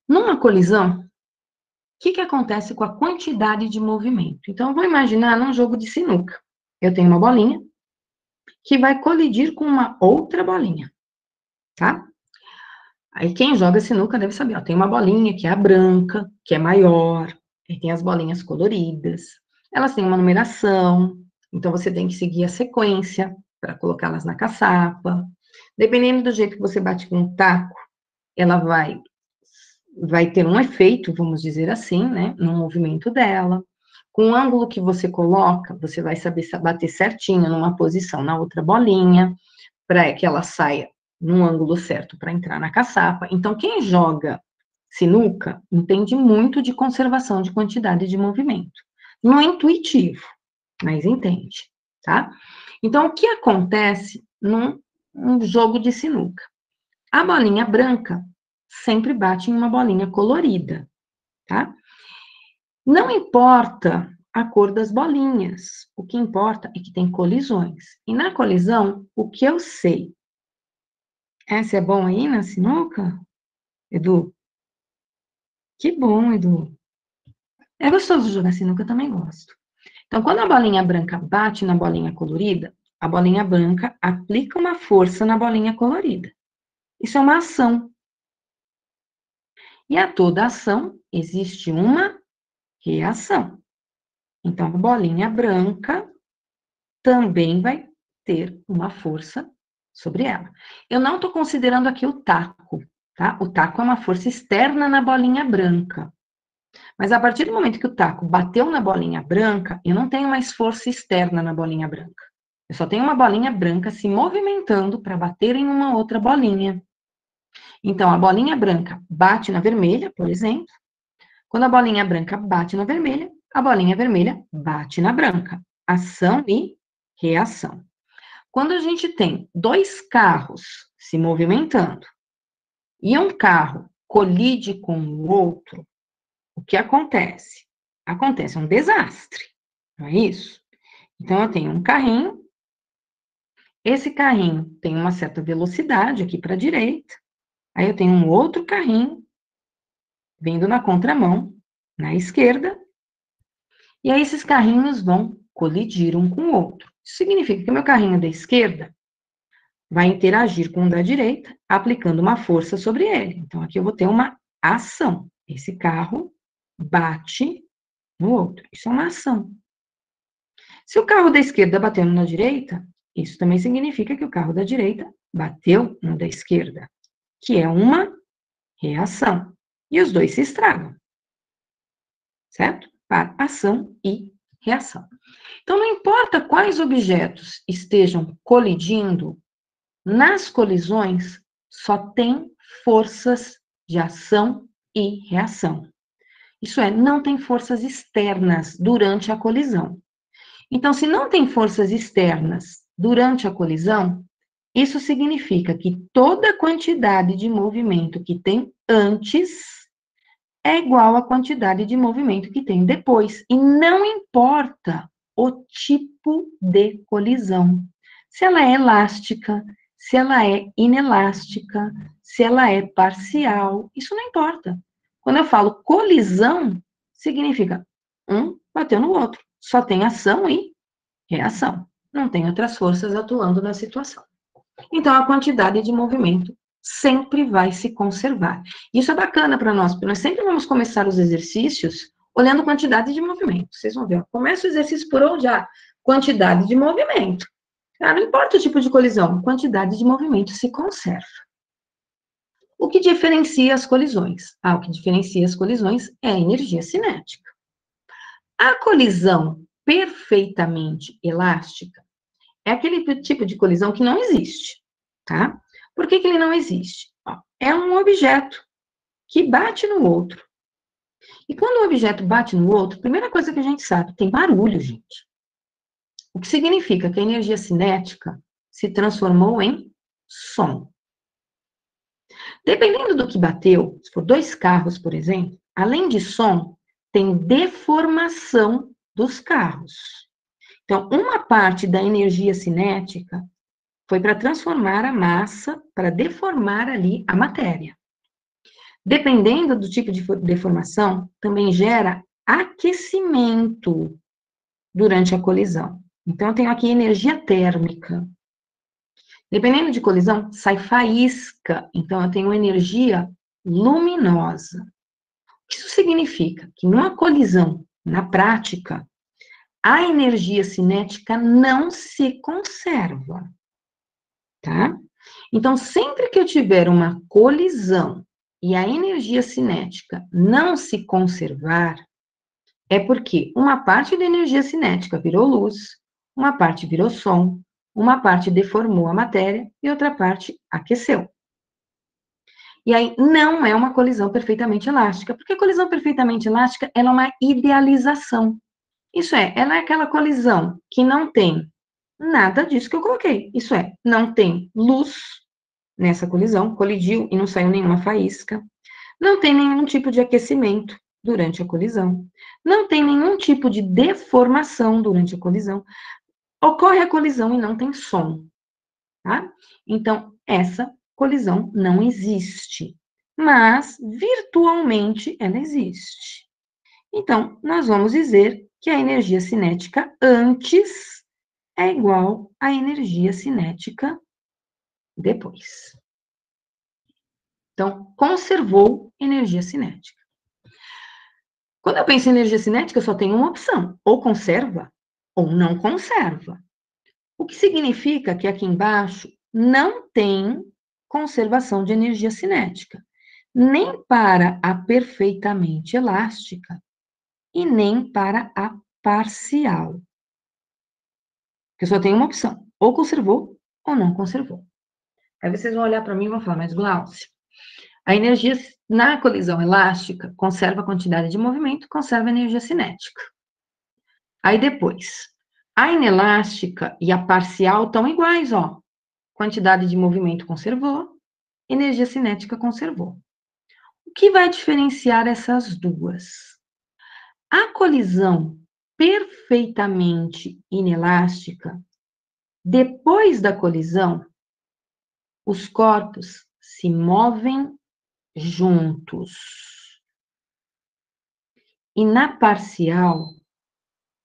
Numa colisão, o que acontece com a quantidade de movimento? Então, eu vou imaginar num jogo de sinuca. Eu tenho uma bolinha que vai colidir com uma outra bolinha, tá? Aí quem joga sinuca deve saber, ó, tem uma bolinha que é a branca, que é maior, aí tem as bolinhas coloridas, elas têm uma numeração, então você tem que seguir a sequência para colocá-las na caçapa. Dependendo do jeito que você bate com o taco, ela vai ter um efeito, vamos dizer assim, né, no movimento dela. Com o ângulo que você coloca, você vai saber bater certinho numa posição na outra bolinha, para que ela saia no ângulo certo para entrar na caçapa. Então, quem joga sinuca entende muito de conservação de quantidade de movimento. Não é intuitivo, mas entende, tá? Então, o que acontece num jogo de sinuca? A bolinha branca sempre bate em uma bolinha colorida, tá? Não importa a cor das bolinhas, o que importa é que tem colisões. E na colisão, o que eu sei? Essa é bom aí na sinuca, Edu? Que bom, Edu. É gostoso jogar sinuca, eu também gosto. Então, quando a bolinha branca bate na bolinha colorida, a bolinha branca aplica uma força na bolinha colorida. Isso é uma ação. E a toda ação existe uma reação. Então, a bolinha branca também vai ter uma força sobre ela. Eu não estou considerando aqui o taco, tá? O taco é uma força externa na bolinha branca. Mas a partir do momento que o taco bateu na bolinha branca, eu não tenho mais força externa na bolinha branca. Eu só tenho uma bolinha branca se movimentando para bater em uma outra bolinha. Então, a bolinha branca bate na vermelha, por exemplo. Quando a bolinha branca bate na vermelha, a bolinha vermelha bate na branca. Ação e reação. Quando a gente tem 2 carros se movimentando e um carro colide com o outro, o que acontece? Acontece um desastre, não é isso? Então, eu tenho um carrinho, esse carrinho tem uma certa velocidade aqui para a direita, aí eu tenho um outro carrinho vindo na contramão, na esquerda, e aí esses carrinhos vão colidir um com o outro. Isso significa que o meu carrinho da esquerda vai interagir com o da direita, aplicando uma força sobre ele. Então, aqui eu vou ter uma ação. Esse carro bate no outro. Isso é uma ação. Se o carro da esquerda bateu na direita, isso também significa que o carro da direita bateu no da esquerda, que é uma reação. E os dois se estragam. Certo? Para ação e reação. Então, não importa quais objetos estejam colidindo, nas colisões só tem forças de ação e reação. Isso é, não tem forças externas durante a colisão. Então, se não tem forças externas durante a colisão, isso significa que toda a quantidade de movimento que tem antes é igual à quantidade de movimento que tem depois. E não importa o tipo de colisão. Se ela é elástica, se ela é inelástica, se ela é parcial, isso não importa. Quando eu falo colisão, significa um bateu no outro. Só tem ação e reação. Não tem outras forças atuando na situação. Então, a quantidade de movimento sempre vai se conservar. Isso é bacana para nós, porque nós sempre vamos começar os exercícios olhando quantidade de movimento. Vocês vão ver, começa o exercício por onde há quantidade de movimento. Não importa o tipo de colisão, quantidade de movimento se conserva. O que diferencia as colisões? O que diferencia as colisões é a energia cinética. A colisão perfeitamente elástica é aquele tipo de colisão que não existe, tá? Por que ele não existe? É um objeto que bate no outro. E quando o objeto bate no outro, a primeira coisa que a gente sabe, tem barulho, gente. O que significa que a energia cinética se transformou em som. Dependendo do que bateu, se for 2 carros, por exemplo, além de som, tem deformação dos carros. Então, uma parte da energia cinética foi para transformar a massa, para deformar ali a matéria. Dependendo do tipo de deformação, também gera aquecimento durante a colisão. Então, eu tenho aqui energia térmica. Dependendo de colisão, sai faísca. Então, eu tenho energia luminosa. Isso significa que numa colisão, na prática, a energia cinética não se conserva, tá? Então, sempre que eu tiver uma colisão e a energia cinética não se conservar, é porque uma parte da energia cinética virou luz, uma parte virou som, uma parte deformou a matéria e outra parte aqueceu. E aí, não é uma colisão perfeitamente elástica, porque a colisão perfeitamente elástica, ela é uma idealização. Isso é, ela é aquela colisão que não tem nada disso que eu coloquei. Isso é, não tem luz nessa colisão, colidiu e não saiu nenhuma faísca. Não tem nenhum tipo de aquecimento durante a colisão. Não tem nenhum tipo de deformação durante a colisão. Ocorre a colisão e não tem som, tá? Então, essa colisão não existe, mas virtualmente ela existe. Então, nós vamos dizer que a energia cinética antes é igual à energia cinética depois. Então, conservou energia cinética. Quando eu penso em energia cinética, eu só tenho uma opção: ou conserva, ou não conserva. O que significa que aqui embaixo não tem conservação de energia cinética, nem para a perfeitamente elástica e nem para a parcial. Porque só tem uma opção: ou conservou, ou não conservou. Aí vocês vão olhar para mim e vão falar, mas Glaucia, a energia na colisão elástica conserva a quantidade de movimento, conserva a energia cinética. Aí depois, a inelástica e a parcial estão iguais, ó. Quantidade de movimento conservou, energia cinética conservou. O que vai diferenciar essas duas? A colisão perfeitamente inelástica, depois da colisão, os corpos se movem juntos. E na parcial,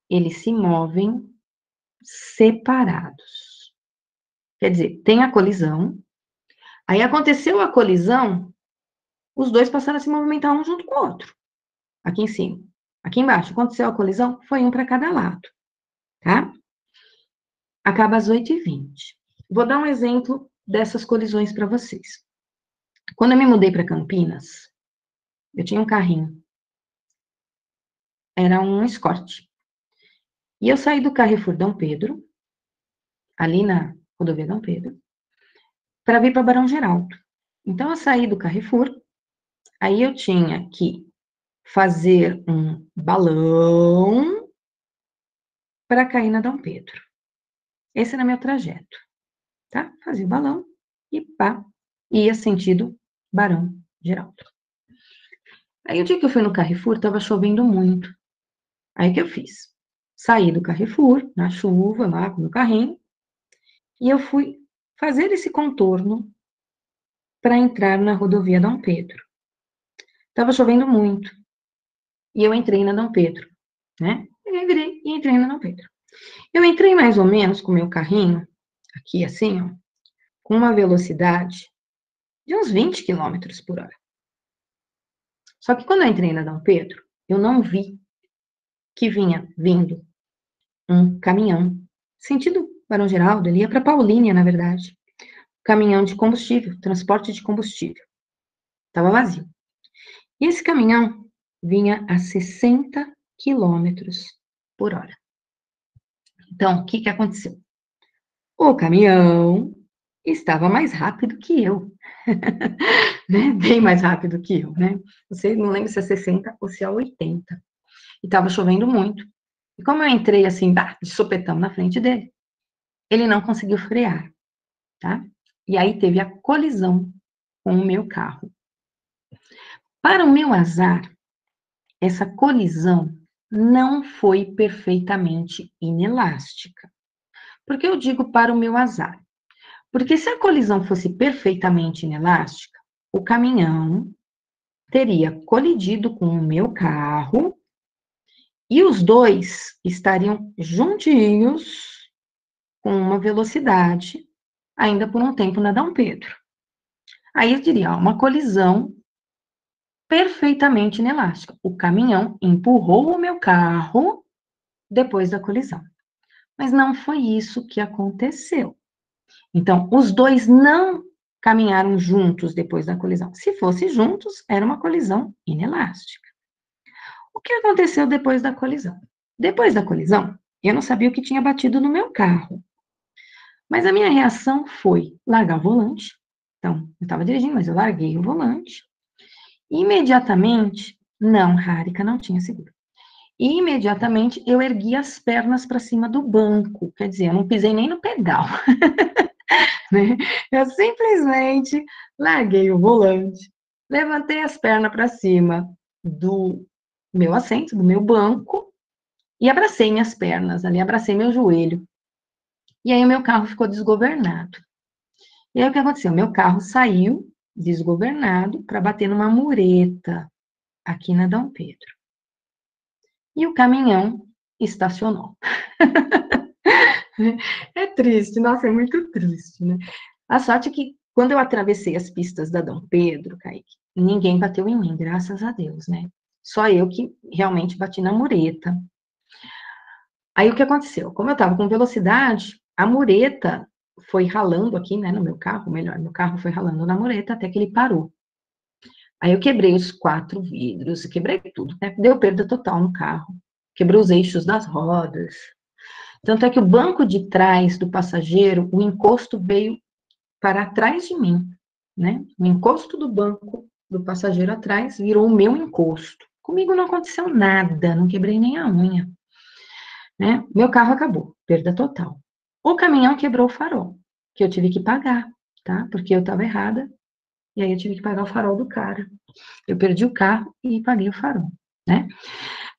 eles se movem separados. Quer dizer, tem a colisão, aí aconteceu a colisão, os dois passaram a se movimentar um junto com o outro. Aqui em cima. Aqui embaixo, aconteceu a colisão, foi um para cada lado, tá? Acaba às 8h20. Vou dar um exemplo dessas colisões para vocês. Quando eu me mudei para Campinas, eu tinha um carrinho. Era um Escort. E eu saí do Carrefour Dom Pedro, ali na rodovia Dom Pedro, para vir para Barão Geraldo. Então, eu saí do Carrefour, aí eu tinha que fazer um balão para cair na Dom Pedro. Esse era meu trajeto, tá? Fazia o balão e pá, ia sentido Barão Geraldo. Aí o dia que eu fui no Carrefour, estava chovendo muito. Aí o que eu fiz? Saí do Carrefour, na chuva, lá com o meu carrinho, e eu fui fazer esse contorno para entrar na rodovia Dom Pedro. Estava chovendo muito. E eu entrei na Dom Pedro, né? Eu virei e entrei na Dom Pedro. Eu entrei mais ou menos com o meu carrinho, aqui assim, ó, com uma velocidade de uns 20 quilômetros por hora. Só que quando eu entrei na Dom Pedro, eu não vi que vinha vindo um caminhão, sentido Barão Geraldo, ele ia para Paulínia, na verdade. Caminhão de combustível, transporte de combustível. Estava vazio. E esse caminhão vinha a 60 quilômetros por hora. Então, o que aconteceu? O caminhão estava mais rápido que eu. Né? Bem mais rápido que eu, né? Não lembro se é 60 ou se é 80. E estava chovendo muito. E como eu entrei assim, de sopetão na frente dele, ele não conseguiu frear, tá? E aí teve a colisão com o meu carro. Para o meu azar, essa colisão não foi perfeitamente inelástica. Por que eu digo para o meu azar? Porque se a colisão fosse perfeitamente inelástica, o caminhão teria colidido com o meu carro e os dois estariam juntinhos com uma velocidade, ainda por um tempo na Dom Pedro. Aí eu diria, ó, uma colisão perfeitamente inelástica. O caminhão empurrou o meu carro depois da colisão. Mas não foi isso que aconteceu. Então, os dois não caminharam juntos depois da colisão. Se fosse juntos, era uma colisão inelástica. O que aconteceu depois da colisão? Depois da colisão, eu não sabia o que tinha batido no meu carro. Mas a minha reação foi largar o volante. Então, eu estava dirigindo, mas eu larguei o volante. E imediatamente, não, Harika, não tinha seguro. E imediatamente eu ergui as pernas para cima do banco. Quer dizer, eu não pisei nem no pedal. Né? Eu simplesmente larguei o volante, levantei as pernas para cima do meu assento, do meu banco, e abracei minhas pernas ali, abracei meu joelho. E aí o meu carro ficou desgovernado. E aí o que aconteceu? Meu carro saiu desgovernado para bater numa mureta aqui na Dom Pedro. E o caminhão estacionou. É triste, nossa, é muito triste, né? A sorte é que quando eu atravessei as pistas da Dom Pedro, Kaique, ninguém bateu em mim, graças a Deus, né? Só eu que realmente bati na mureta. Aí o que aconteceu? Como eu estava com velocidade, a mureta foi ralando aqui, né, no meu carro, melhor, meu carro foi ralando na mureta até que ele parou. Aí eu quebrei os 4 vidros, quebrei tudo, né? Deu perda total no carro. Quebrei os eixos das rodas. Tanto é que o banco de trás do passageiro, o encosto veio para trás de mim, né? O encosto do banco do passageiro atrás virou o meu encosto. Comigo não aconteceu nada, não quebrei nem a unha, né? Meu carro acabou, perda total. O caminhão quebrou o farol, que eu tive que pagar, tá? Porque eu estava errada, e aí eu tive que pagar o farol do cara. Eu perdi o carro e paguei o farol, né?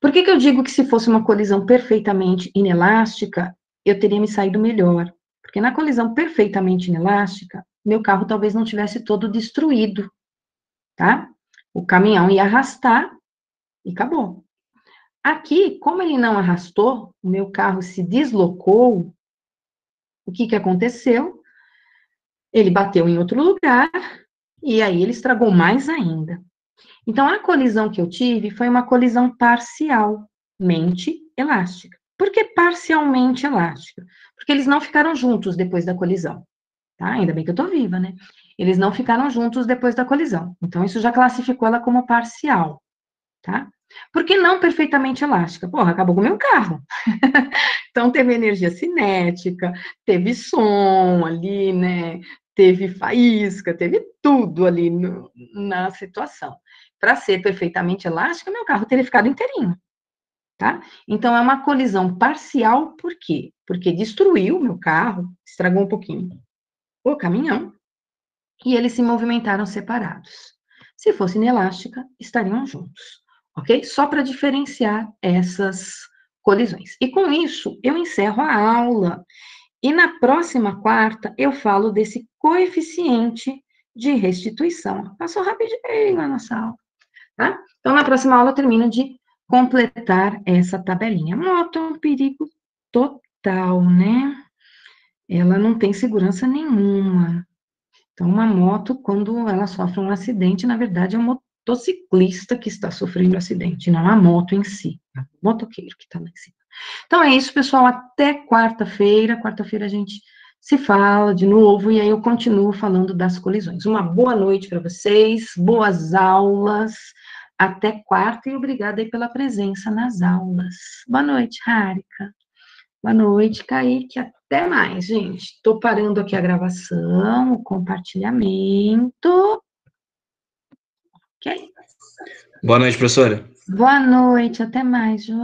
Por que eu digo que se fosse uma colisão perfeitamente inelástica, eu teria me saído melhor? Porque na colisão perfeitamente inelástica, meu carro talvez não tivesse todo destruído, tá? O caminhão ia arrastar e acabou. Aqui, como ele não arrastou, o meu carro se deslocou, o que aconteceu? Ele bateu em outro lugar e aí ele estragou mais ainda. Então, a colisão que eu tive foi uma colisão parcialmente elástica. Por que parcialmente elástica? Porque eles não ficaram juntos depois da colisão, tá? Ainda bem que eu tô viva, né? Eles não ficaram juntos depois da colisão. Então, isso já classificou ela como parcial, tá? Por que não perfeitamente elástica? Porra, acabou com o meu carro. Então, teve energia cinética, teve som ali, né? Teve faísca, teve tudo ali na situação. Para ser perfeitamente elástica, meu carro teria ficado inteirinho, tá? Então, é uma colisão parcial, por quê? Porque destruiu o meu carro, estragou um pouquinho o caminhão, e eles se movimentaram separados. Se fosse inelástica, estariam juntos, ok? Só para diferenciar essas colisões. E com isso, eu encerro a aula. E na próxima quarta, eu falo desse coeficiente de restituição. Passou rapidinho a nossa aula, tá? Então, na próxima aula, eu termino de completar essa tabelinha. Moto é um perigo total, né? Ela não tem segurança nenhuma. Então, uma moto, quando ela sofre um acidente, na verdade, é um motociclista que está sofrendo acidente, não a moto em si, é o motoqueiro que está lá em cima. Então, é isso, pessoal, até quarta-feira. Quarta-feira a gente se fala de novo, e aí eu continuo falando das colisões. Uma boa noite para vocês, boas aulas, até quarta, e obrigada aí pela presença nas aulas. Boa noite, Harika. Boa noite, Kaique. Até mais, gente. Estou parando aqui a gravação, o compartilhamento. Ok? Boa noite, professora. Boa noite, até mais, João.